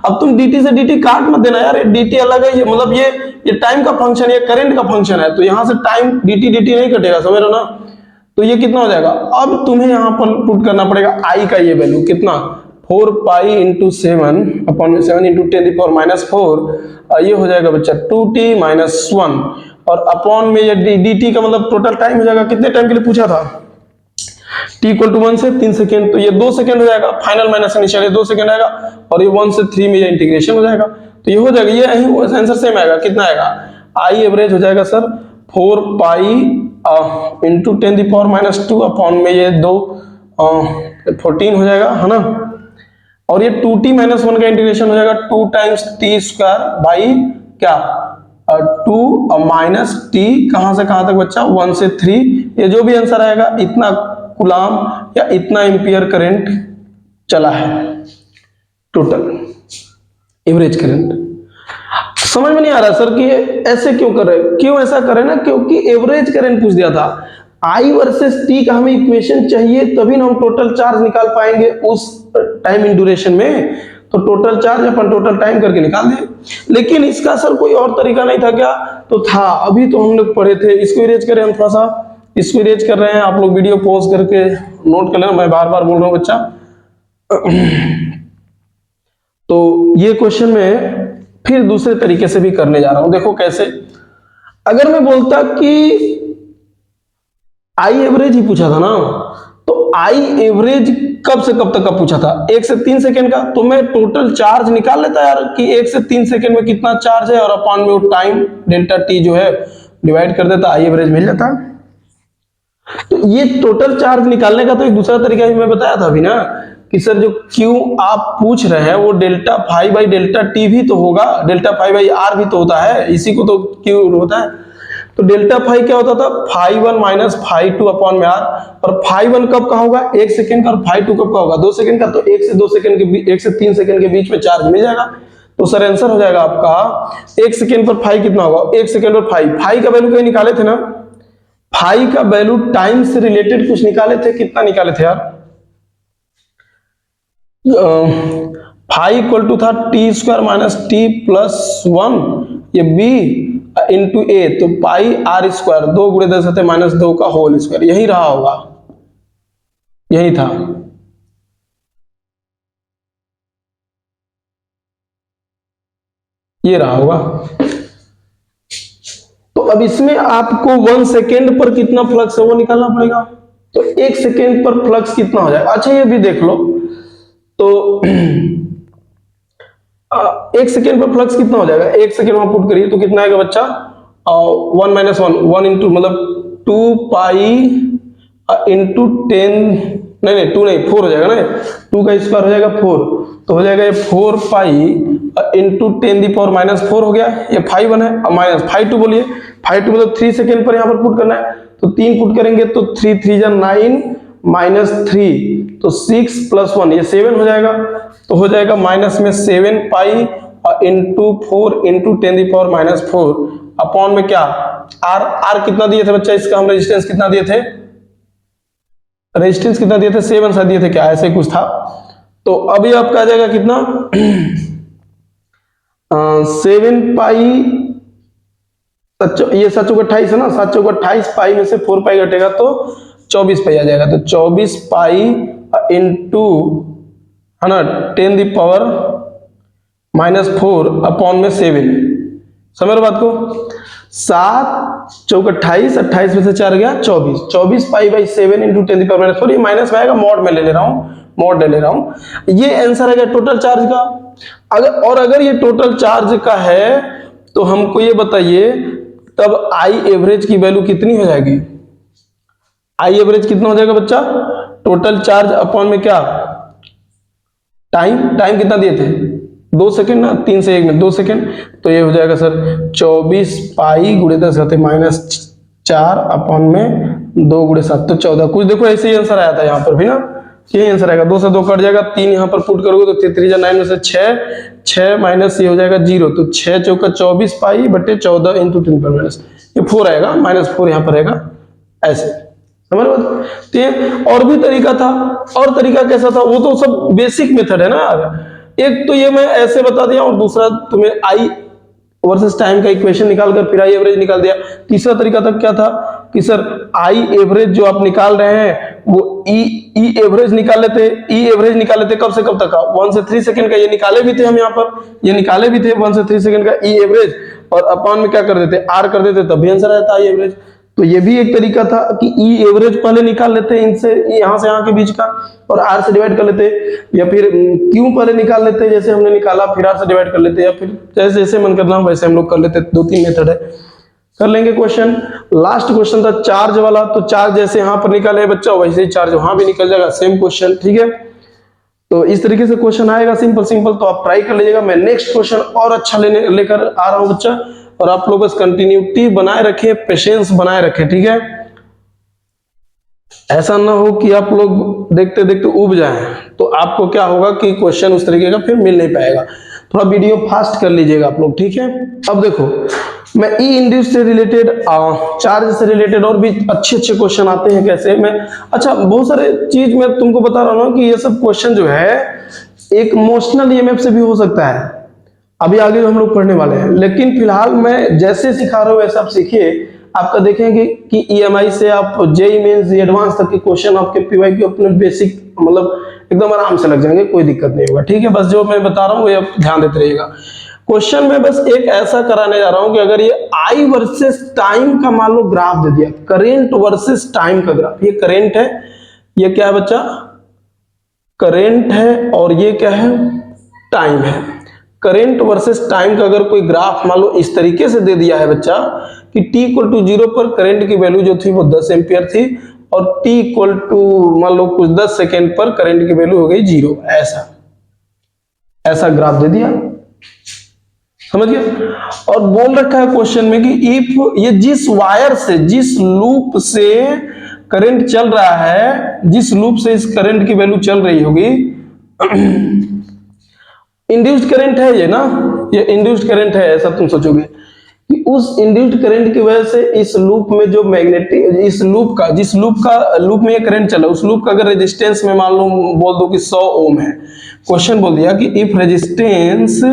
अब तुम dt से dt काट मत देना यार, dt अलग है, ये मतलब ये टाइम का फंक्शन, ये करंट का फंक्शन है, तो यहां से टाइम dt नहीं कटेगा, समझ रहे हो ना। तो ये कितना हो जाएगा, अब तुम्हें यहां पर पुट करना पड़ेगा i का ये वैल्यू कितना, 4 पाई इंटू 7 अपॉन 7 इंटू 10⁻⁴, ये हो जाएगा बच्चा 2t-1 और अपॉन में ये dt का मतलब टोटल टाइम हो जाएगा, कितने टाइम के लिए पूछा था, t = 1 से 3 सेकेंड, तो ये 2 सेकेंड हो जाएगा, फाइनल माइनस इनिशियल 2 सेकेंड आएगा, और ये 1 से 3 में ये इंटीग्रेशन हो जाएगा, तो ये हो जाएगा, ये आंसर सेम आएगा, कितना आएगा, आई एवरेज हो जाएगा सर 4 पाई इंटू 10⁻² अपॉन में ये 2 14 हो जाएगा, है ना। और ये 2t-1 का इंटीग्रेशन हो जाएगा 2 टाइम्स t² बाई क्या 2 माइनस t, कहां से कहां तक बच्चा, 1 से 3, ये जो भी आंसर आएगा इतना कुलाम या इतना एम्पियर करंट चला है टोटल एवरेज करंट। समझ में नहीं आ रहा सर कि ऐसे क्यों कर रहे हैं, क्यों ऐसा कर रहे हैं ना, क्योंकि एवरेज करंट पूछ दिया था। आई वर्सेस टी का हमें इक्वेशन चाहिए, तभी ना हम टोटल चार्ज निकाल पाएंगे उस टाइम इन ड्यूरेशन में। तो टोटल चार्ज अपन टोटल टाइम करके निकाल दें, लेकिन इसका सर कोई और तरीका नहीं था क्या? तो था, अभी तो हम लोग पढ़े थे। इसको इरेज करें हम, थोड़ा सा इसको इरेज कर रहे हैं, आप लोग वीडियो पॉज करके नोट कर लेना, मैं बार बार बोल रहा हूँ बच्चा। तो ये क्वेश्चन में फिर दूसरे तरीके से भी करने जा रहा हूं, देखो कैसे। अगर मैं बोलता कि आई एवरेज ही पूछा था ना, तो आई एवरेज कब से कब तक का पूछा था? 1 से 3 सेकंड का, तो मैं टोटल चार्ज निकाल लेता यार कि 1 से 3 सेकंड में कितना चार्ज है, और अपॉन में वो टाइम डेल्टा टी जो है डिवाइड कर देता, आई एवरेज मिल जाता। तो ये टोटल चार्ज निकालने का तो एक दूसरा तरीका भी मैं बताया था अभी ना, कि सर जो क्यू आप पूछ रहे हैं वो delta phi by delta t भी तो होगा, डेल्टा फाई बाई आर भी तो होता है, इसी को तो क्यू होता है। तो डेल्टा फाई क्या होता था? Phi one minus phi two upon में आर। और फाई वन कब का होगा? 1 सेकंड का। और फाई टू कब का होगा? 2 सेकंड का। तो 1 से 2 सेकंड के 1 से 3 सेकंड के बीच में चार्ज मिल जाएगा। तो सर आंसर हो जाएगा आपका 1 सेकंड पर फाई कितना होगा? 1 सेकंड पर फाई, फाई का वैल्यू कहीं निकाले थे ना, फाई का वैल्यू टाइम से रिलेटेड कुछ निकाले थे, कितना निकाले थे यार? फाई इक्वल टू था T square minus T plus 1, ये बी इंटू ए, तो पाई आर स्क्वायर, 2 गुणे 10 होते माइनस 2 का होल स्क्वायर, यही रहा होगा, यही था। ये रहा होगा। तो अब इसमें आपको 1 सेकेंड पर कितना फ्लक्स है वो निकालना पड़ेगा। तो 1 सेकेंड पर फ्लक्स कितना हो जाएगा? अच्छा ये भी देख लो, तो 1 सेकेंड पर फ्लक्स कितना हो जाएगा? 1 सेकेंड वहां पुट करिए तो कितना आएगा बच्चा? 1 माइनस 1, 1 इंटू मतलब 2 पाई इंटू 10, नहीं 2 नहीं 4 हो जाएगा ना, 2 का स्क्वायर हो जाएगा 4, तो हो जाएगा ये 4 pi into 10 the power minus 4 हो गया। ये फाई वन है, अब माइनस फाई टू बोलिए, फाई टू मतलब 3 सेकेंड पर यहाँ पर पुट करना है, तो 3 पुट करेंगे तो 3 3 जा 9 माइनस 3, तो 6 प्लस 1 ये 7 हो जाएगा। तो हो जाएगा माइनस में 7 pi into 4 into 10 the power minus 4 upon में क्या आर। आर कितना दिए थे बच्चा? इसका हम रेजिस्टेंस कितना दिए थे? रेजिस्टेंस कितना दिए थे? 7 सा दिए थे क्या? ऐसे कुछ था। तो अभी आपका आ जाएगा कितना? 7 पाई, ये 7 चौक 28 है ना, 7 चौक 28, पाई में से 4 पाई घटेगा तो 24 पाई आ जाएगा। तो 24 पाई इंटू है ना 10 दी पावर माइनस 4 अपॉन में 7, समझ रहे बात को? 7 चौक 28, 28 में से 4 गया 24, 24 pi by 7 into 10 the power minus 4, ये माइनस में आएगा, मॉड में ले रहा हूं, मॉड ले रहा हूं। ये आंसर है टोटल चार्ज का। अगर ये टोटल चार्ज का है तो हमको ये बताइए तब आई एवरेज की वैल्यू कितनी हो जाएगी? आई एवरेज कितना हो जाएगा बच्चा? टोटल चार्ज अपॉन में क्या टाइम कितना दिए थे? 2 सेकेंड ना, 3 से 1 में 2 सेकेंड, तो ये हो जाएगा सर 24 पाई गुणे 10 होते माइनस 4 अपॉन में 2 गुणे 7, तो 14। कुछ देखो ऐसे ही आंसर आया था यहाँ पर भी ना, यही आंसर आएगा। 2 से 2 कट जाएगा, 3 यहाँ पर पुट करोगे तो 3 3 9 में से 6 माइनस ये हो जाएगा 0, तो 6 चौका 24 पाई बटे 14 इंटू 10 पर माइनस, ये 4 आएगा, माइनस 4 यहाँ पर रहेगा, ऐसे समझ लो। तो ये और भी तरीका था, और तरीका कैसा था? वो तो सब बेसिक मेथड है ना यार। एक तो ये मैं ऐसे बता दिया, और दूसरा तुम्हें आई वर्सेस टाइम का इक्वेशन निकालकर फिर आई एवरेज निकाल दिया। तीसरा तरीका तक क्या था कि सर आई एवरेज जो आप निकाल रहे हैं वो ई एवरेज निकाल लेते। ई एवरेज निकाल लेते कब से कब तक का? 1 से 3 सेकंड का, ये निकाले भी थे हम यहाँ पर, ये निकाले भी थे 1 से 3 सेकंड का ई एवरेज, और अपॉन में क्या कर देते? आर कर देते, तब भी आंसर आता आई एवरेज। तो ये भी एक तरीका था कि ई एवरेज पहले निकाल लेते इनसे, यहां से यहां के बीच का, और आर से डिवाइड कर लेते, या फिर क्यू पहले निकाल लेते जैसे हमने निकाला, फिर आर से डिवाइड कर लेते, या फिर जैसे जैसे मन करना हो वैसे हम लोग कर लेते। 2-3 मेथड है, कर लेंगे। क्वेश्चन लास्ट क्वेश्चन था चार्ज वाला, तो चार्ज जैसे यहां पर निकाले बच्चा वैसे ही चार्ज वहां भी निकल जाएगा, सेम क्वेश्चन, ठीक है। तो इस तरीके से क्वेश्चन आएगा सिंपल, तो आप ट्राई कर लीजिएगा। मैं नेक्स्ट क्वेश्चन और अच्छा लेकर आ रहा हूं बच्चा, और आप लोग बस कंटिन्यूटी बनाए रखें, पेशेंस बनाए रखें, ठीक है। ऐसा ना हो कि आप लोग देखते देखते उब जाएं, तो आपको क्या होगा कि क्वेश्चन उस तरीके का फिर मिल नहीं पाएगा। थोड़ा वीडियो फास्ट कर लीजिएगा आप लोग, ठीक है। अब देखो, मैं ई इंड्यूस से रिलेटेड, चार्ज से रिलेटेड और भी अच्छे अच्छे क्वेश्चन आते हैं कैसे मैं, अच्छा बहुत सारे चीज मैं तुमको बता रहा हूँ कि ये सब क्वेश्चन जो है एक मोशनल ईएमएफ से भी हो सकता है, अभी आगे हम लोग पढ़ने वाले हैं। लेकिन फिलहाल मैं जैसे सिखा रहा हूँ वैसे आप सीखिए। आपका देखेंगे कि ईएमआई से आप जेई मेंस एडवांस तक के क्वेश्चन आपके पीवाईक्यू अपने बेसिक मतलब एकदम आराम से लग जाएंगे, कोई दिक्कत नहीं होगा, ठीक है। बस जो मैं बता रहा हूँ वो आप ध्यान देते रहिएगा। क्वेश्चन में बस एक ऐसा कराने जा रहा हूं कि अगर ये आई वर्सेस टाइम का मान लो ग्राफ दे दिया, करेंट वर्सेस टाइम का ग्राफ, ये करेंट है, ये क्या है बच्चा, करेंट है, और ये क्या है, टाइम है। करेंट वर्सेस टाइम का अगर कोई ग्राफ मान लो इस तरीके से दे दिया है बच्चा कि t इक्वल टू 0 पर करंट की वैल्यू जो थी वो 10 एम्पियर थी, और t इक्वल टू मान लो कुछ 10 सेकेंड पर करंट की वैल्यू हो गई 0, ऐसा ग्राफ दे दिया, समझ गया। और बोल रखा है क्वेश्चन में कि इफ ये जिस वायर से, जिस लूप से करंट चल रहा है, जिस लूप से इस करंट की वैल्यू चल रही होगी, इंड्यूस्ड करंट है ये ना, ये इंड्यूस्ड करंट है, ऐसा तुम सोचोगे कि उस इंड्यूस्ड करंट की वजह से इस लूप में जो मैग्नेटिक, इस लूप का, जिस लूप में ये करंट चला, उस लूप का अगर रेजिस्टेंस में मान लो बोल दो कि 100 ओम है। क्वेश्चन बोल दिया कि if resistance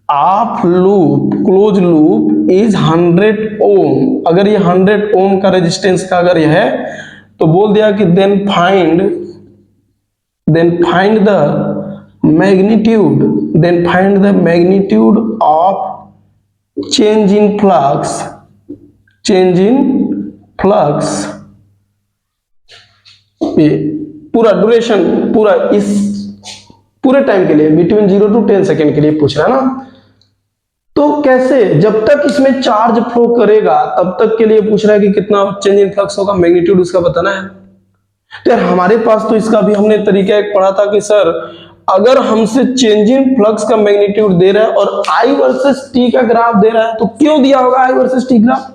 of loop, close loop is 100 ओम, अगर ये 100 ओम का रेजिस्टेंस का अगर ये है, तो बोल दिया कि then find the magnitude of change in flux, पूरा ड्यूरेशन, पूरा इस पूरे टाइम के लिए बिटवीन 0 to 10 सेकेंड के लिए पूछ रहा है ना। तो कैसे, जब तक इसमें चार्ज फ्लो करेगा तब तक के लिए पूछ रहा है कि कितना चेंज इन फ्लक्स होगा, मैग्नीट्यूड उसका बताना है। तो यार हमारे पास तो इसका भी हमने तरीका एक पढ़ा था कि सर अगर हमसे चेंज इन फ्लक्स का मैग्नीट्यूड दे रहा है और आई वर्सेस टी का ग्राफ दे रहा है, तो क्यों दिया होगा आई वर्सेस टी ग्राफ,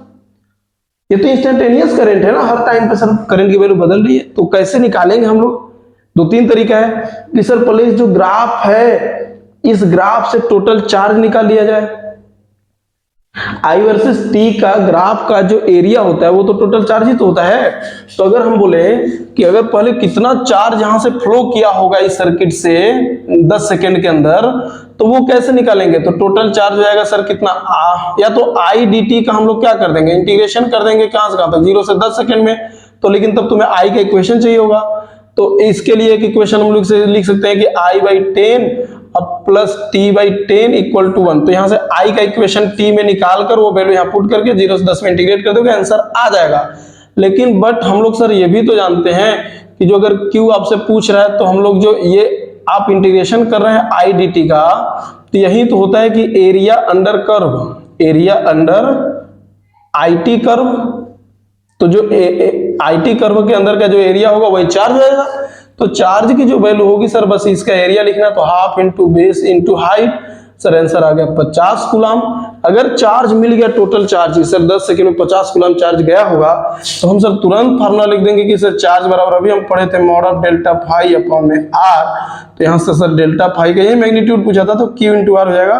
ये तो इंस्टेंटेनियस करंट है ना, हर टाइम पे सर करंट की वैल्यू बदल रही है, तो कैसे निकालेंगे हम लोग। 2-3 तरीका है कि सर पहले जो ग्राफ है, इस ग्राफ से टोटल चार्ज निकाल लिया जाए। आई वर्सेस टी का ग्राफ का जो एरिया होता है वो तो टोटल चार्ज ही तो होता है। तो अगर हम बोले कि अगर पहले कितना चार्ज यहां से फ्लो किया होगा इस सर्किट से 10 सेकेंड के अंदर, तो वो कैसे निकालेंगे, तो टोटल चार्ज हो जाएगा सर कितना, या तो आई डी टी का हम लोग क्या कर देंगे, इंटीग्रेशन कर देंगे, कहां से कहां तक, 0 से 10 सेकेंड में, तो लेकिन तब तुम्हें आई का इक्वेशन चाहिए होगा। तो इसके लिए एक इक्वेशन हम लोग से लिख सकते हैं कि आई बाई 10 अब plus t by 10 equal to 1। तो यहां से आई का इक्वेशन टी में निकाल कर वो वैल्यू यहां पुट करके 0 से 10 में इंटीग्रेट कर दोगे, आंसर आ जाएगा। लेकिन बट हम लोग सर ये भी तो जानते हैं कि जो अगर क्यू आपसे पूछ रहा है, तो हम लोग जो ये आप इंटीग्रेशन कर रहे हैं आई डी टी का, तो यही तो होता है कि area under curve, area under I T curve, तो जो आई टी कर्व के अंदर का जो एरिया होगा वही चार्ज रहेगा। तो चार्ज की जो वैल्यू होगी सर, बस इसका एरिया लिखना, तो half into base into height, sir answer आ गया 50 कूलम। अगर चार्ज मिल गया टोटल चार्ज सर 10 सेकंड में 50 कूलम चार्ज गया होगा, तो हम सर तुरंत फार्मूला लिख देंगे कि सर चार्ज बराबर, अभी हम पढ़े थे mod of delta phi upon में आर, तो यहाँ से सर डेल्टा फाई का यही मैग्नीट्यूड पूछा था, तो क्यू इंटू आर हो जाएगा,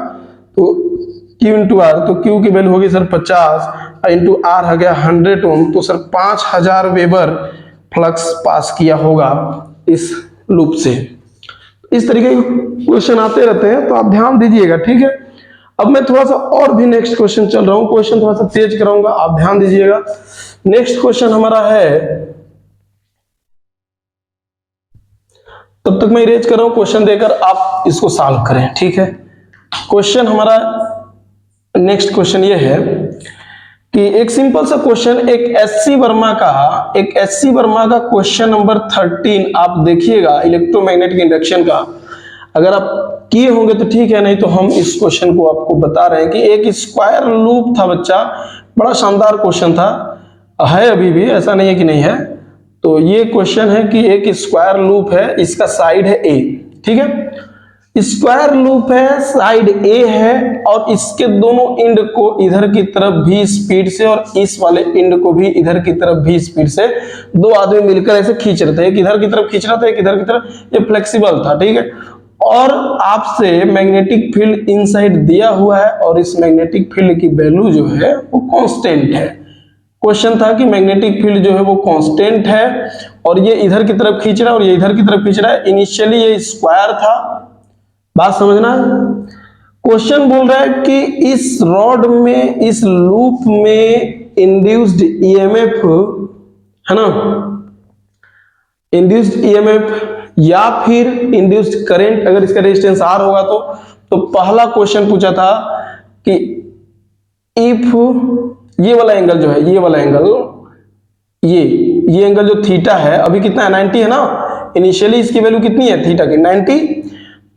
तो क्यू इंटू आर, तो क्यू की वैल्यू होगी सर 50 इंटू आर आ गया 100 ओम, तो सर 5000 वेबर फ्लक्स पास किया होगा इस लूप से। इस तरीके के क्वेश्चन आते रहते हैं, तो आप ध्यान दीजिएगा, ठीक है। अब मैं थोड़ा सा और भी नेक्स्ट क्वेश्चन चल रहा हूं, क्वेश्चन थोड़ा सा तेज कराऊंगा, आप ध्यान दीजिएगा। नेक्स्ट क्वेश्चन हमारा है, तब तक मैं इरेज कर रहा हूं, क्वेश्चन देकर आप इसको सॉल्व करें, ठीक है। क्वेश्चन हमारा नेक्स्ट क्वेश्चन ये है कि एक सिंपल सा क्वेश्चन, एक एससी वर्मा का क्वेश्चन नंबर 13 आप देखिएगा, इलेक्ट्रोमैग्नेटिक इंडक्शन का। अगर आप किए होंगे तो ठीक है, नहीं तो हम इस क्वेश्चन को आपको बता रहे हैं कि एक स्क्वायर लूप था बच्चा, बड़ा शानदार क्वेश्चन था, है अभी भी, ऐसा नहीं है कि नहीं है। तो ये क्वेश्चन है कि एक स्क्वायर लूप है, इसका साइड है ए, ठीक है, स्क्वायर लूप है, साइड ए है और इसके दोनों एंड को इधर की तरफ भी स्पीड से और इस वाले एंड को भी इधर की तरफ भी स्पीड से दो आदमी मिलकर ऐसे खींच रहे थे, एक इधर की तरफ खींच रहा था, एक इधर की तरफ, ये फ्लेक्सिबल था, ठीक है। और आपसे मैग्नेटिक फील्ड इनसाइड दिया हुआ है और इस मैग्नेटिक फील्ड की वैल्यू जो है वो कांस्टेंट है। क्वेश्चन था कि मैग्नेटिक फील्ड जो है वो कांस्टेंट है और ये इधर की तरफ खींच रहा है और ये इधर की तरफ खींच रहा है। इनिशियली ये स्क्वायर था, बात समझना। क्वेश्चन बोल रहा है कि इस रॉड में, इस लूप में इंड्यूस्ड ईएमएफ है ना, इंड्यूस्ड ईएमएफ या फिर इंड्यूस्ड करंट, अगर इसका रेजिस्टेंस आर होगा तो पहला क्वेश्चन पूछा था कि इफ ये वाला एंगल जो है, ये वाला एंगल, ये एंगल जो थीटा है अभी कितना है, 90 है ना। इनिशियली इसकी वैल्यू कितनी है थीटा की, 90।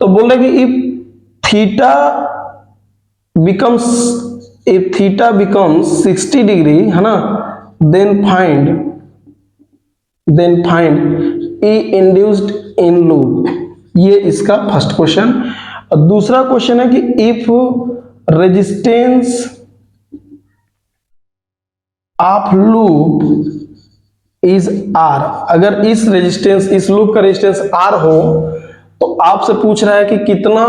तो बोल रहे कि इफ थीटा बिकम्स 60 डिग्री है ना, then find E induced in loop. ये इसका फर्स्ट क्वेश्चन। और दूसरा क्वेश्चन है कि if resistance of loop is R, अगर इस लूप का रेजिस्टेंस आर हो तो आपसे पूछ रहा है कि कितना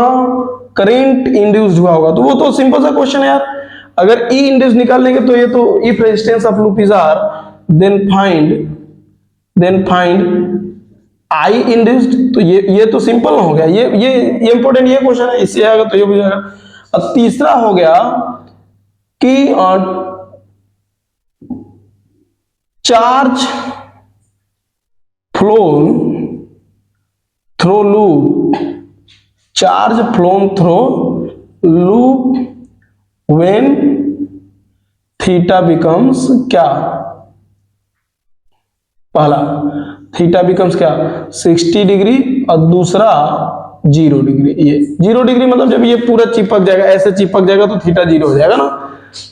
करंट इंड्यूस्ड हुआ होगा। तो वो तो सिंपल सा क्वेश्चन है यार, अगर ई इंड्यूस निकाल लेंगे तो ये तो if resistance of loop is R then find I induced. तो ये तो सिंपल हो गया, ये इंपॉर्टेंट ये क्वेश्चन है, इससे आएगा तो ये भी जाएगा। अब तीसरा हो गया कि charge phloem through loop when theta becomes क्या, पहला थीटा बिकम्स क्या 60 डिग्री और दूसरा 0 डिग्री। ये 0 डिग्री मतलब जब ये पूरा चिपक जाएगा, ऐसे चिपक जाएगा तो थीटा 0 हो जाएगा ना।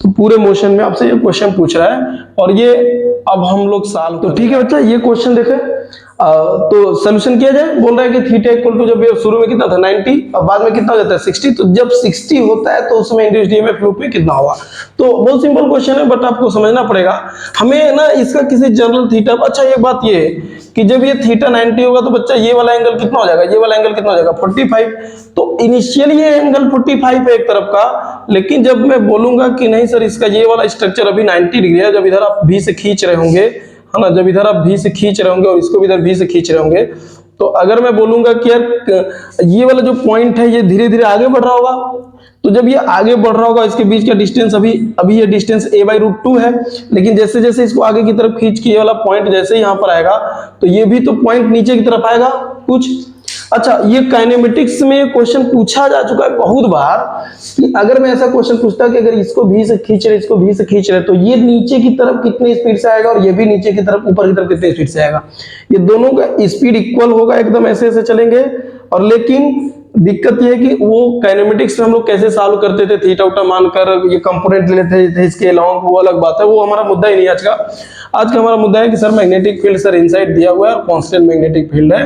तो पूरे मोशन में आपसे ये क्वेश्चन पूछ रहा है और ये अब हम लोग सॉल्व, तो ठीक है बच्चा, ये क्वेश्चन देखें तो सॉल्यूशन किया जाए। बोल रहा है कि थीटा इक्वल टू, जब ये शुरू में कितना था 90 और बाद में कितना हो जाता है 60, तो जब 60 होता है तो उसमें इंड्यूस्ड ईएमएफ लूप में कितना होगा। तो बहुत सिंपल क्वेश्चन है बट आपको समझना पड़ेगा हमें ना इसका किसी जनरल थीटा। अच्छा एक बात ये कि जब ये थीटा 90 होगा तो बच्चा ये वाला एंगल कितना हो जाएगा, ये वाला एंगल कितना हो जाएगा 45। तो इनिशियली ये एंगल 45 है एक तरफ का, लेकिन जब मैं बोलूंगा कि नहीं सर इसका ये वाला स्ट्रक्चर अभी 90 डिग्री है, जब इधर आप भी से खींच रहे होंगे है ना, जब इधर आप भी से खींच रहे होंगे और इसको भी इधर भी से खींच रहे होंगे, तो अगर मैं बोलूंगा कि यार ये वाला जो पॉइंट है ये धीरे धीरे आगे बढ़ रहा होगा, तो जब ये आगे बढ़ रहा होगा इसके बीच का डिस्टेंस अभी ये डिस्टेंस a/√2 है, लेकिन जैसे जैसे इसको आगे की तरफ खींच के ये वाला पॉइंट जैसे ही यहाँ पर आएगा तो ये भी तो पॉइंट नीचे की तरफ आएगा कुछ। अच्छा ये काइनेमेटिक्स में क्वेश्चन पूछा जा चुका है बहुत बार कि अगर मैं ऐसा क्वेश्चन पूछता कि अगर इसको भी से खींच रहे, इसको भी से खींच रहे, तो ये नीचे की तरफ कितनी स्पीड से आएगा और ये भी नीचे की तरफ ऊपर की तरफ कितनी स्पीड से आएगा। ये दोनों का स्पीड इक्वल होगा, एकदम ऐसे ऐसे चलेंगे। और लेकिन दिक्कत ये है कि वो काइनेमेटिक्स में हम लोग कैसे सॉल्व करते थे, थीटा उटा मानकर ये कंपोनेंट लेते थे इसके अलावा, वो अलग बात है, वो हमारा मुद्दा ही नहीं आज का। आज का हमारा मुद्दा है कि sir magnetic field sir inside दिया हुआ है और कांस्टेंट मैग्नेटिक फील्ड है।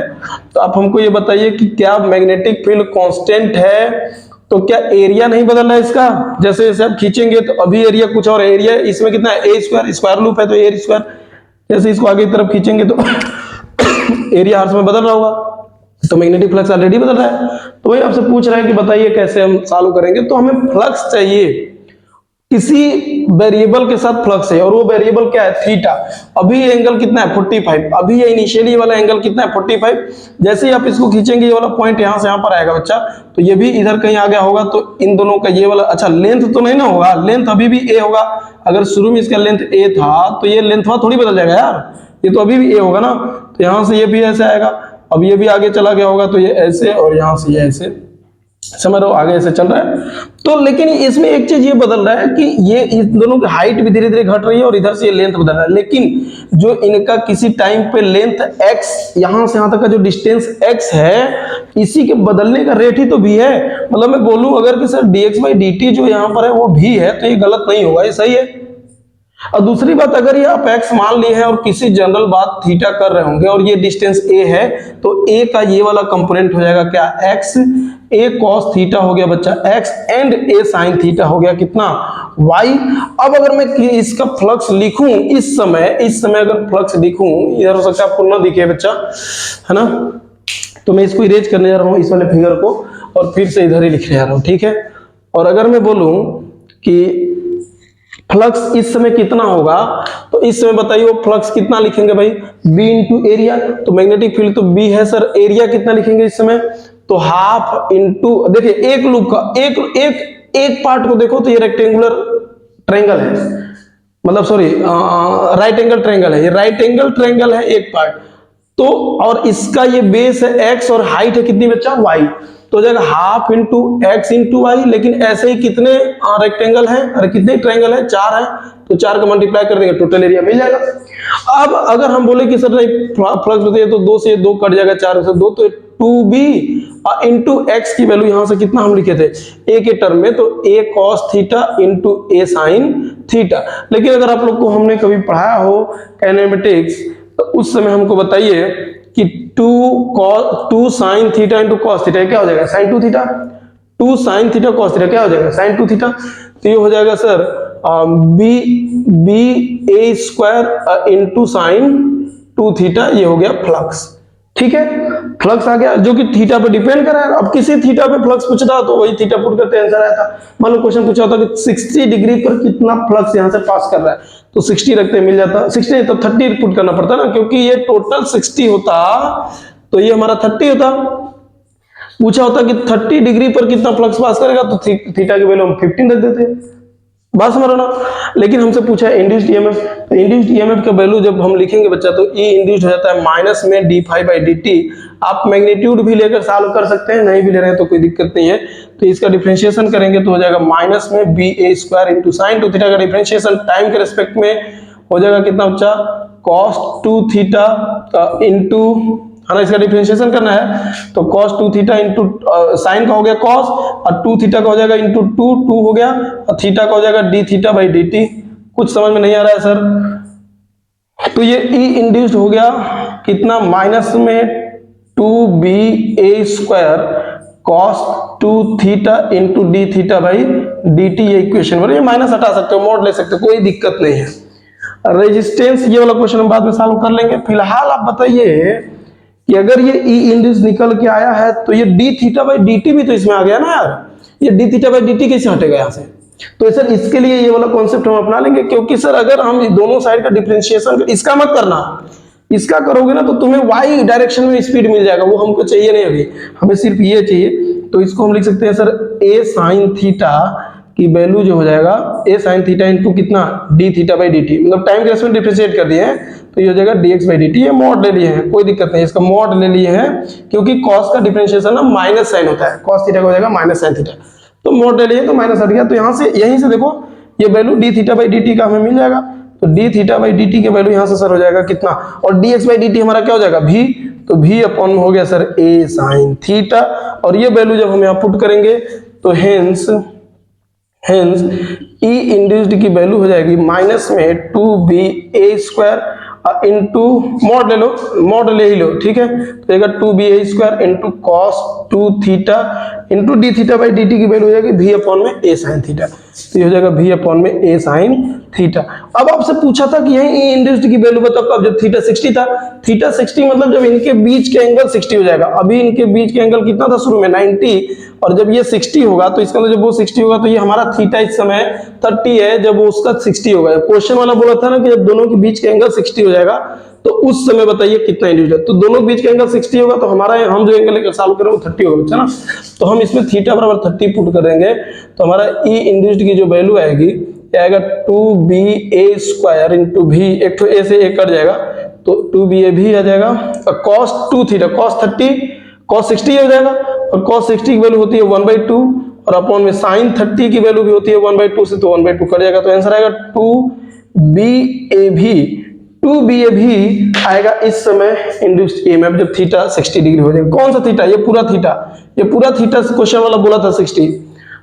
तो आप हमको ये बताइए कि क्या मैग्नेटिक फील्ड कांस्टेंट है तो क्या एरिया नहीं बदल रहा है इसका, जैसे जैसे आप खींचेंगे तो अभी एरिया कुछ और एरिया है, इसमें कितना है a² स्क्वायर लूप है तो a², जैसे इसको आगे की तरफ खींचेंगे तो एरिया हर समय बदल रहा होगा, तो मैग्नेटिक फ्लक्स ऑलरेडी बदल रहा है। तो वही आपसे पूछ रहा है कि बताइए कैसे हम सॉल्व करेंगे। तो हमें फ्लक्स चाहिए, किसी वेरिएबल के साथ फ्लक्स है और वो वेरिएबल क्या है थीटा। अभी ये एंगल कितना है 45, अभी ये इनिशियली वाला एंगल कितना है 45। जैसे ही आप इसको खींचेंगे ये वाला पॉइंट यहाँ से यहाँ पर आएगा बच्चा, तो ये भी इधर कहीं आ गया होगा, तो इन दोनों का ये वाला, अच्छा लेंथ तो नहीं ना होगा, लेंथ अभी भी a होगा। अगर शुरू में इसका लेंथ a था तो ये लेंथ थोड़ी बदल जाएगा यार, ये तो अभी भी a होगा ना। तो यहाँ से ये भी ऐसे आएगा, अब ये भी आगे चला गया होगा तो ये ऐसे, और यहाँ से ये ऐसे, समझ रहे हो आगे ऐसे चल रहा है। तो लेकिन इसमें एक चीज ये बदल रहा है कि ये इस दोनों की हाइट भी धीरे धीरे घट रही है और इधर से ये लेंथ बदल रहा है, लेकिन जो इनका किसी टाइम पे लेंथ x, यहां से यहां तक का जो डिस्टेंस x है, इसी के बदलने का रेट ही तो v है। मतलब मैं बोलूं अगर कि सर dx/dt जो यहाँ पर है वो v है, तो ये गलत नहीं होगा, ये सही है। और दूसरी बात, अगर ये आप x मान लिए हैं और किसी जनरल बात थीटा कर रहे होंगे और ये डिस्टेंस a है, तो a का ये वाला कंपोनेंट हो जाएगा क्या x, ए कॉस थीटा हो गया बच्चा x and A sine theta हो गया कितना y। अब अगर मैं इसका फ्लक्स लिखूं इस समय अगर फ्लक्स लिखूं, इधर हो सकता है आपको ना दिखे बच्चा, है ना, तो मैं इसको इरेज करने जा रहा हूं इस वाले फिगर को और फिर से इधर ही लिखने जा रहा हूं, ठीक है। और अगर मैं बोलूं कि फ्लक्स इस समय कितना होगा, तो इस समय बताइए वो फ्लक्स कितना लिखेंगे भाई, b इंटू एरिया, तो मैग्नेटिक फील्ड तो b है सर, एरिया कितना लिखेंगे इस समय, तो हाफ इंटू, देखिए एक लूप का एक पार्ट को देखो तो ये रेक्टेंगुलर ट्रायंगल है, मतलब सॉरी राइट एंगल ट्रायंगल है, ये राइट एंगल ट्रायंगल है एक पार्ट, तो और इसका ये बेस है x और हाइट है कितनी बच्चा y, तो हो जाएगा half into x into y. लेकिन ऐसे ही कितने रेक्टेंगल हैं, अरे कितने ट्रायंगल है, 4 है, तो 4 का मल्टीप्लाई कर देंगे टोटल एरिया मिल जाएगा। अब अगर हम बोले कि सर नहीं फ्लक्स बताइए तो 2 से 2 कट जाएगा, 4 से 2, तो 2b इंटू एक्स की वैल्यू यहां से कितना हम लिखे थे a के टर्म में, तो a cos theta into a sin theta. लेकिन अगर आप लोग को हमने कभी पढ़ाया हो काइनेमेटिक्स, तो उस समय हमको बताइए कि 2 sin theta into cos theta क्या हो जाएगा, sin 2 theta, 2 sin theta cos theta क्या हो जाएगा, sin 2 थीटा, तो ये हो जाएगा sir b a square into sin 2 theta, ये हो गया फ्लक्स, ठीक है। फ्लक्स आ गया जो कि थीटा पे डिपेंड कर रहा है। अब किसी थीटा पे फ्लक्स पूछता तो वही थीटा पुट करते आंसर आया था। मान लो क्वेश्चन पूछा होता कि 60 डिग्री पर कितना फ्लक्स यहां से पास कर रहा है, तो 60 रखते मिल जाता, 60 तो 30 पुट करना पड़ता ना, क्योंकि ये टोटल 60 होता तो ये हमारा 30 होता। पूछा होता कि 30 डिग्री पर कितना फ्लक्स पास करेगा, तो थीटा की वैल्यू हम 15 रख देते, बात समझ रहे ना। लेकिन हमसे पूछा है इंड्यूस्ड ईएमएफ, तो इंड्यूस्ड ईएमएफ का वैल्यू जब हम लिखेंगे बच्चा, तो ई इंड्यूस्ड हो जाता है माइनस में d∅dt। आप मैग्नीट्यूड भी लेकर सॉल्व कर सकते हैं, नहीं भी ले रहे हैं तो कोई दिक्कत नहीं है। तो इसका डिफरेंशिएशन करेंगे तो हो जाएगा माइनस में ba square into sine 2 theta का डिफरेंशिएशन टाइम के रेस्पेक्ट में हो जाएगा कितना बच्चा, cos 2 थीटा इंटू, है ना, इसका डिफरेंशिएशन करना है, तो cos 2 थीटा इंटू साइन का हो गया cos, और 2 थीटा का हो जाएगा इंटू 2 हो गया, और थीटा का हो जाएगा d थीटा बाई dt। कुछ समझ में नहीं आ रहा है सर, तो ये ई इंड्यूस्ड हो गया कितना, माइनस में 2ba square cos 2 theta into d theta by dt, ये इक्वेशन बन, ये माइनस हटा सकते हो, मोड ले सकते हो, कोई दिक्कत नहीं है। रेजिस्टेंस ये वाला क्वेश्चन हम बाद में सॉल्व कर लेंगे। फिलहाल आप बताइए कि अगर ये ई इंड्यूस निकल के आया है, तो ये d थीटा बाई dt भी तो इसमें आ गया ना यार, ये d थीटा बाई dt कैसे हटेगा यहाँ से, तो सर इसके लिए ये वाला कॉन्सेप्ट हम अपना लेंगे, क्योंकि सर अगर हम दोनों साइड का डिफरेंशिएशन, इसका मत करना, इसका करोगे ना तो तुम्हें y डायरेक्शन में स्पीड मिल जाएगा, वो हमको चाहिए नहीं, अभी हमें सिर्फ ये चाहिए। तो इसको हम लिख सकते हैं सर a sin थीटा की वैल्यू जो हो जाएगा a sin थीटा इंटू कितना d थीटा बाई dt, मतलब टाइम के रेस्पेक्ट में डिफरेंशिएट कर दिए हैं, तो ये हो जाएगा dx बाई dt। ये मॉड ले लिए हैं, कोई दिक्कत नहीं, इसका मॉड ले लिए हैं, क्योंकि cos का डिफरेंशिएशन ना माइनस साइन होता है, cos थीटा का हो जाएगा माइनस साइन थीटा, तो मॉड ले लिए तो माइनस हट गया, तो यहाँ से यहीं से देखो ये value d theta by dt का हमें मिल जाएगा, तो d थीटा बाई dt के वैल्यू यहाँ से सर हो जाएगा कितना, और dx बाई dt हमारा क्या हो जाएगा v, तो v अपॉन हो गया सर a sin थीटा, और ये वैल्यू जब हम यहाँ पुट करेंगे तो हेंस ई इंड्यूस्ड की वैल्यू हो जाएगी माइनस में 2ba स्क्वायर इंटू मॉड ले लो, मॉड ले ही लो, ठीक है, तो आएगा 2ba square into cos 2 theta into d theta by dt की वैल्यू हो जाएगी v अपॉन में a sin थीटा, तो ये हो जाएगा v अपॉन में a sin थीटा। अब आपसे पूछा था कि यही ई इंड्यूस्ड की वैल्यू बताओ कब, जब थीटा 60 था, थीटा 60 मतलब जब इनके बीच के एंगल 60 हो जाएगा, अभी इनके बीच के एंगल कितना था शुरू में 90, और जब ये 60 होगा तो इसका जब वो 60 होगा तो ये हमारा थीटा इस समय 30 है, जब वो उसका 60 होगा, क्वेश्चन वाला बोला था ना कि जब दोनों के बीच के एंगल 60 हो जाएगा तो उस समय बताइए कितना इंड्यूस्ड है, तो दोनों के बीच के एंगल 60 होगा, तो हमारा हम जो एंगल लेकर सॉल्व करेंगे वो 30 होगा बच्चा ना, तो हम इसमें थीटा बराबर 30 पुट कर देंगे, तो हमारा ई इंड्यूस्ड की जो वैल्यू आएगी आएगा 2ba स्क्वायर इंटू v, एक तो a से a कट जाएगा, तो 2ba भी आ जाएगा, और cos 2 थीटा cos 30 cos 60 हो जाएगा, और cos 60 की वैल्यू होती है 1/2, और अपॉन में sin 30 की वैल्यू भी होती है 1/2 से, तो 1/2 कट जाएगा, तो आंसर आएगा 2ba भी आएगा इस समय इंड्यूस्ड ईएमएफ जब थीटा 60 डिग्री हो जाएगा। कौन सा थीटा, ये पूरा थीटा क्वेश्चन वाला बोला था 60,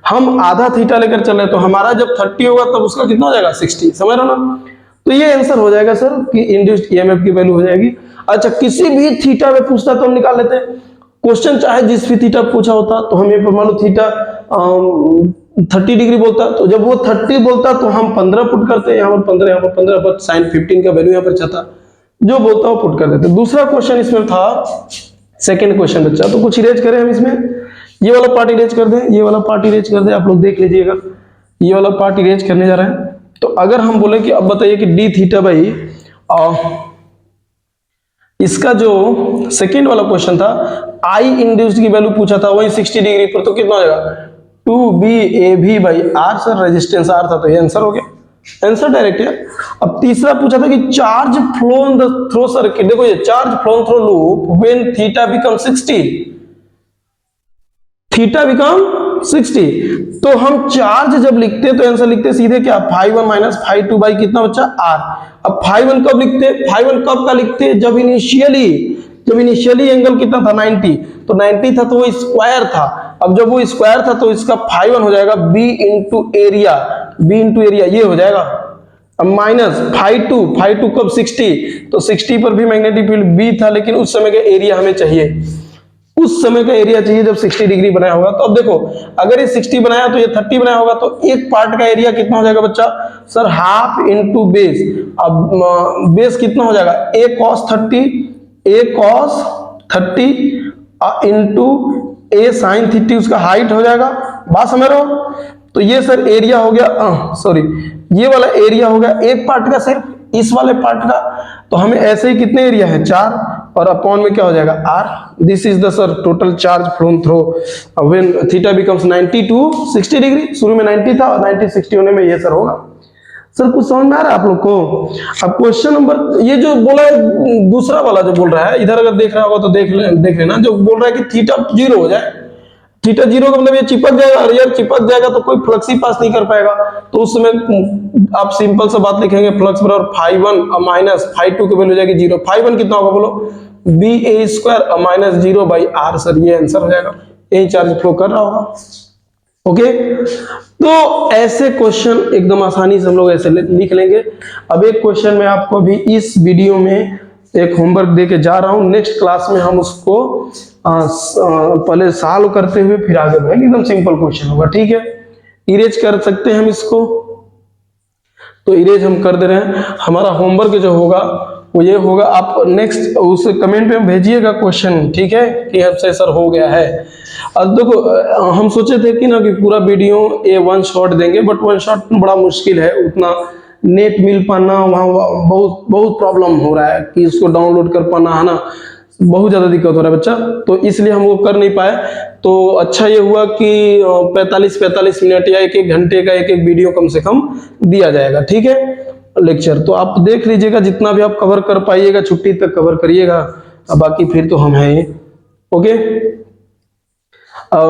हम आधा थीटा लेकर चल रहे, तो हमारा जब 30 होगा तब उसका कितना हो जाएगा 60, समझ रहे हो ना, तो ये आंसर हो जाएगा सर कि इंड्यूस्ड ईएमएफ की वैल्यू हो जाएगी। अच्छा किसी भी थीटा में पूछता तो हम निकाल लेते हैं, क्वेश्चन चाहे जिस भी थीटा पूछा होता तो हम ये मान लो थीटा 30 डिग्री बोलता, तो जब वो 30 बोलता तो हम 15 पुट करते, यहाँ पर 15, यहाँ पर 15, पर साइन 15 का वैल्यू यहाँ पर चाहता, जो बोलता वो पुट कर देते। दूसरा क्वेश्चन इसमें था, सेकंड क्वेश्चन बच्चा, तो कुछ इरेज करें हम इसमें, ये वाला पार्ट इरेज कर दें, ये वाला पार्ट इरेज कर दें, आप लोग देख लीजिएगा, ये वाला पार्ट इरेज करने जा रहे हैं। तो अगर हम बोले कि अब बताइए कि डी थीटा भाई, इसका जो सेकंड वाला क्वेश्चन था, आई इंड्यूस्ड की वैल्यू पूछा था वही 60 डिग्री पर, तो कितना हो जाएगा 2BAV by R, sir resistance R था, तो ये आंसर हो गया, आंसर डायरेक्ट है। अब तीसरा पूछा था कि charge flow in the through circuit, देखो ये charge flow in through loop when theta become 60, theta become 60, तो हम चार्ज जब लिखते तो आंसर लिखते सीधे क्या, φ1 माइनस φ2 बाई कितना बच्चा आर। अब φ1 कब लिखते, φ1 कब का लिखते, जब इनिशियली एंगल कितना था 90, तो 90 था तो वो स्क्वायर था। अब जब वो स्क्वायर था तो इसका φ1 हो जाएगा b इंटू एरिया, ये हो जाएगा। अब माइनस φ2 कब 60, तो 60 पर भी मैग्नेटिक फील्ड b था, लेकिन उस समय का एरिया हमें चाहिए, उस समय का एरिया चाहिए जब 60 डिग्री बनाया होगा। तो अब देखो अगर ये 60 बनाया तो ये 30 बनाया होगा, तो एक पार्ट का एरिया कितना हो जाएगा बच्चा, सर हाफ इंटू बेस। अब बेस कितना हो जाएगा, a cos 30 into a sin 30, उसका हाइट हो जाएगा, बात समझ रहे हो। तो ये सर एरिया हो गया, सॉरी ये वाला एरिया हो गया एक पार्ट का, सिर्फ इस वाले पार्ट का। तो हमें ऐसे ही कितने एरिया है 4, और अपॉन में क्या हो जाएगा r, this is the sir total charge flown through when theta becomes 90 to 60 degree. शुरू में 90 था और 90 60 होने में ये सर होगा। सर कुछ समझ में आ रहा है आप लोग को। अब क्वेश्चन नंबर, ये जो बोला है दूसरा वाला जो बोल रहा है, इधर अगर देख रहा होगा तो देख लेना, जो बोल रहा है कि थीटा 0 हो जाए, थीटा 0 का मतलब ये चिपक जाएगा, और यार चिपक जाएगा तो कोई फ्लक्स ही पास नहीं कर पाएगा। तो उस समय आप सिंपल सा बात लिखेंगे, फ्लक्स बराबर φ1 माइनस φ2 की वैल्यू हो जाएगी 0। φ1 कितना होगा बोलो, BA square minus 0 by R, sir ये आंसर हो जाएगा, यही चार्ज फ्लो कर रहा होगा। ओके, तो ऐसे क्वेश्चन एकदम आसानी से हम लोग ऐसे लिख लेंगे। अब एक क्वेश्चन मैं आपको अभी इस वीडियो में एक होमवर्क दे के जा रहा हूं, नेक्स्ट क्लास में हम उसको पहले सॉल्व करते हुए फिर आगे बढ़ेंगे। एकदम सिंपल क्वेश्चन होगा, ठीक है। इरेज कर सकते हैं हम इसको, तो इरेज हम कर दे रहे हैं। हमारा होमवर्क जो होगा वो ये होगा, आप नेक्स्ट उस कमेंट में भेजिएगा क्वेश्चन, ठीक है, कि हमसे सर हो गया है। अब देखो हम सोचे थे कि ना कि पूरा वीडियो ये 1 शॉट देंगे, बट 1 शॉट बड़ा मुश्किल है, उतना नेट मिल पाना वहाँ बहुत प्रॉब्लम हो रहा है कि इसको डाउनलोड कर पाना, है ना, बहुत ज्यादा दिक्कत हो रहा है बच्चा, तो इसलिए हम वो कर नहीं पाए। तो अच्छा ये हुआ कि 45 मिनट या 1 घंटे का एक वीडियो कम से कम दिया जाएगा, ठीक है, लेक्चर। तो आप देख लीजिएगा, जितना भी आप कवर कर पाइएगा छुट्टी तक कवर करिएगा, बाकी फिर तो हम हैं। ओके,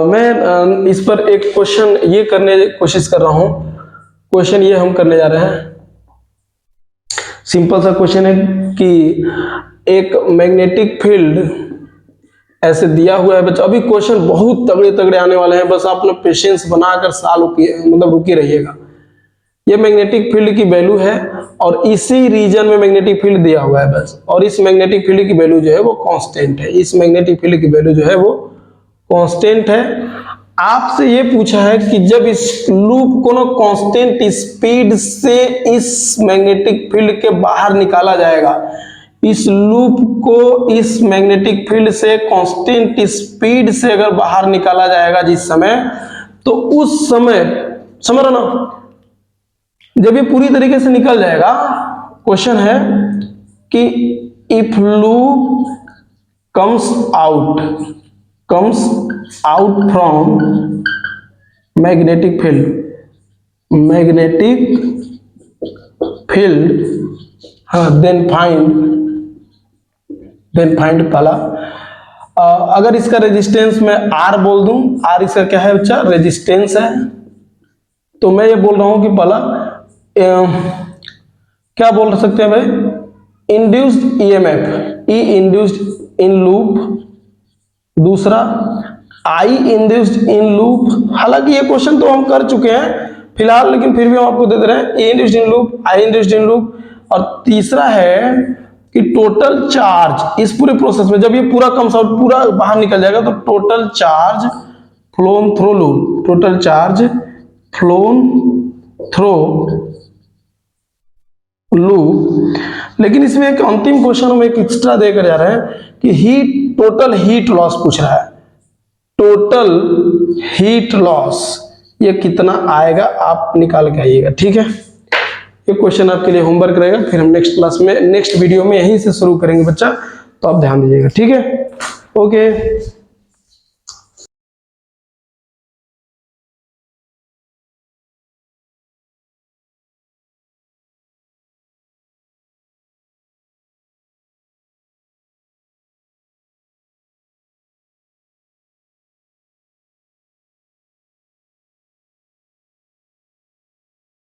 मैं इस पर एक क्वेश्चन ये करने की कोशिश कर रहा हूं। क्वेश्चन ये हम करने जा रहे हैं, सिंपल सा क्वेश्चन है कि एक मैग्नेटिक फील्ड ऐसे दिया हुआ है बच्चा। अभी क्वेश्चन बहुत तगड़े तगड़े आने वाले हैं, बस आप लोग पेशेंस बनाकर मतलब रुके रहिएगा। ये मैग्नेटिक फील्ड की वैल्यू है और इसी रीजन में मैग्नेटिक फील्ड दिया हुआ है बस, और इस मैग्नेटिक फील्ड की वैल्यू जो है वो कांस्टेंट है, इस मैग्नेटिक फील्ड की वैल्यू जो है वो कांस्टेंट है। आपसे ये पूछा है कि जब इस लूप को ना कांस्टेंट स्पीड से इस मैग्नेटिक फील्ड के बाहर निकाला जाएगा, इस लूप को इस मैग्नेटिक फील्ड से कांस्टेंट स्पीड से अगर बाहर निकाला जाएगा जिस समय, तो उस समय समझ रहे ना, जब ये पूरी तरीके से निकल जाएगा, क्वेश्चन है कि if loop comes out from magnetic field, हाँ, देन फाइंड पहला। अगर इसका रेजिस्टेंस मैं R बोल दूं, R इसका क्या है बच्चा, रेजिस्टेंस है, तो मैं ये बोल रहा हूं कि पहला क्या बोल सकते हैं भाई, induced EMF, E induced in loop, दूसरा आई इंड्यूस्ड इन लूप। हालांकि ये क्वेश्चन तो हम कर चुके हैं फिलहाल, लेकिन फिर भी हम आपको दे दे रहे हैं, E induced in loop, I induced in loop. और तीसरा है कि टोटल चार्ज इस पूरे प्रोसेस में जब ये पूरा कम्स आउट पूरा बाहर निकल जाएगा तो total charge phloem through loop, total charge phloem through loop. लेकिन इसमें एक अंतिम क्वेश्चन हम एक एक्स्ट्रा देकर जा रहे हैं कि हीट, टोटल हीट लॉस पूछ रहा है। टोटल हीट लॉस ये कितना आएगा आप निकाल के आइएगा, ठीक है। ये क्वेश्चन आपके लिए होमवर्क रहेगा, फिर हम नेक्स्ट क्लास में नेक्स्ट वीडियो में यहीं से शुरू करेंगे बच्चा, तो आप ध्यान दीजिएगा, ठीक है। ओके।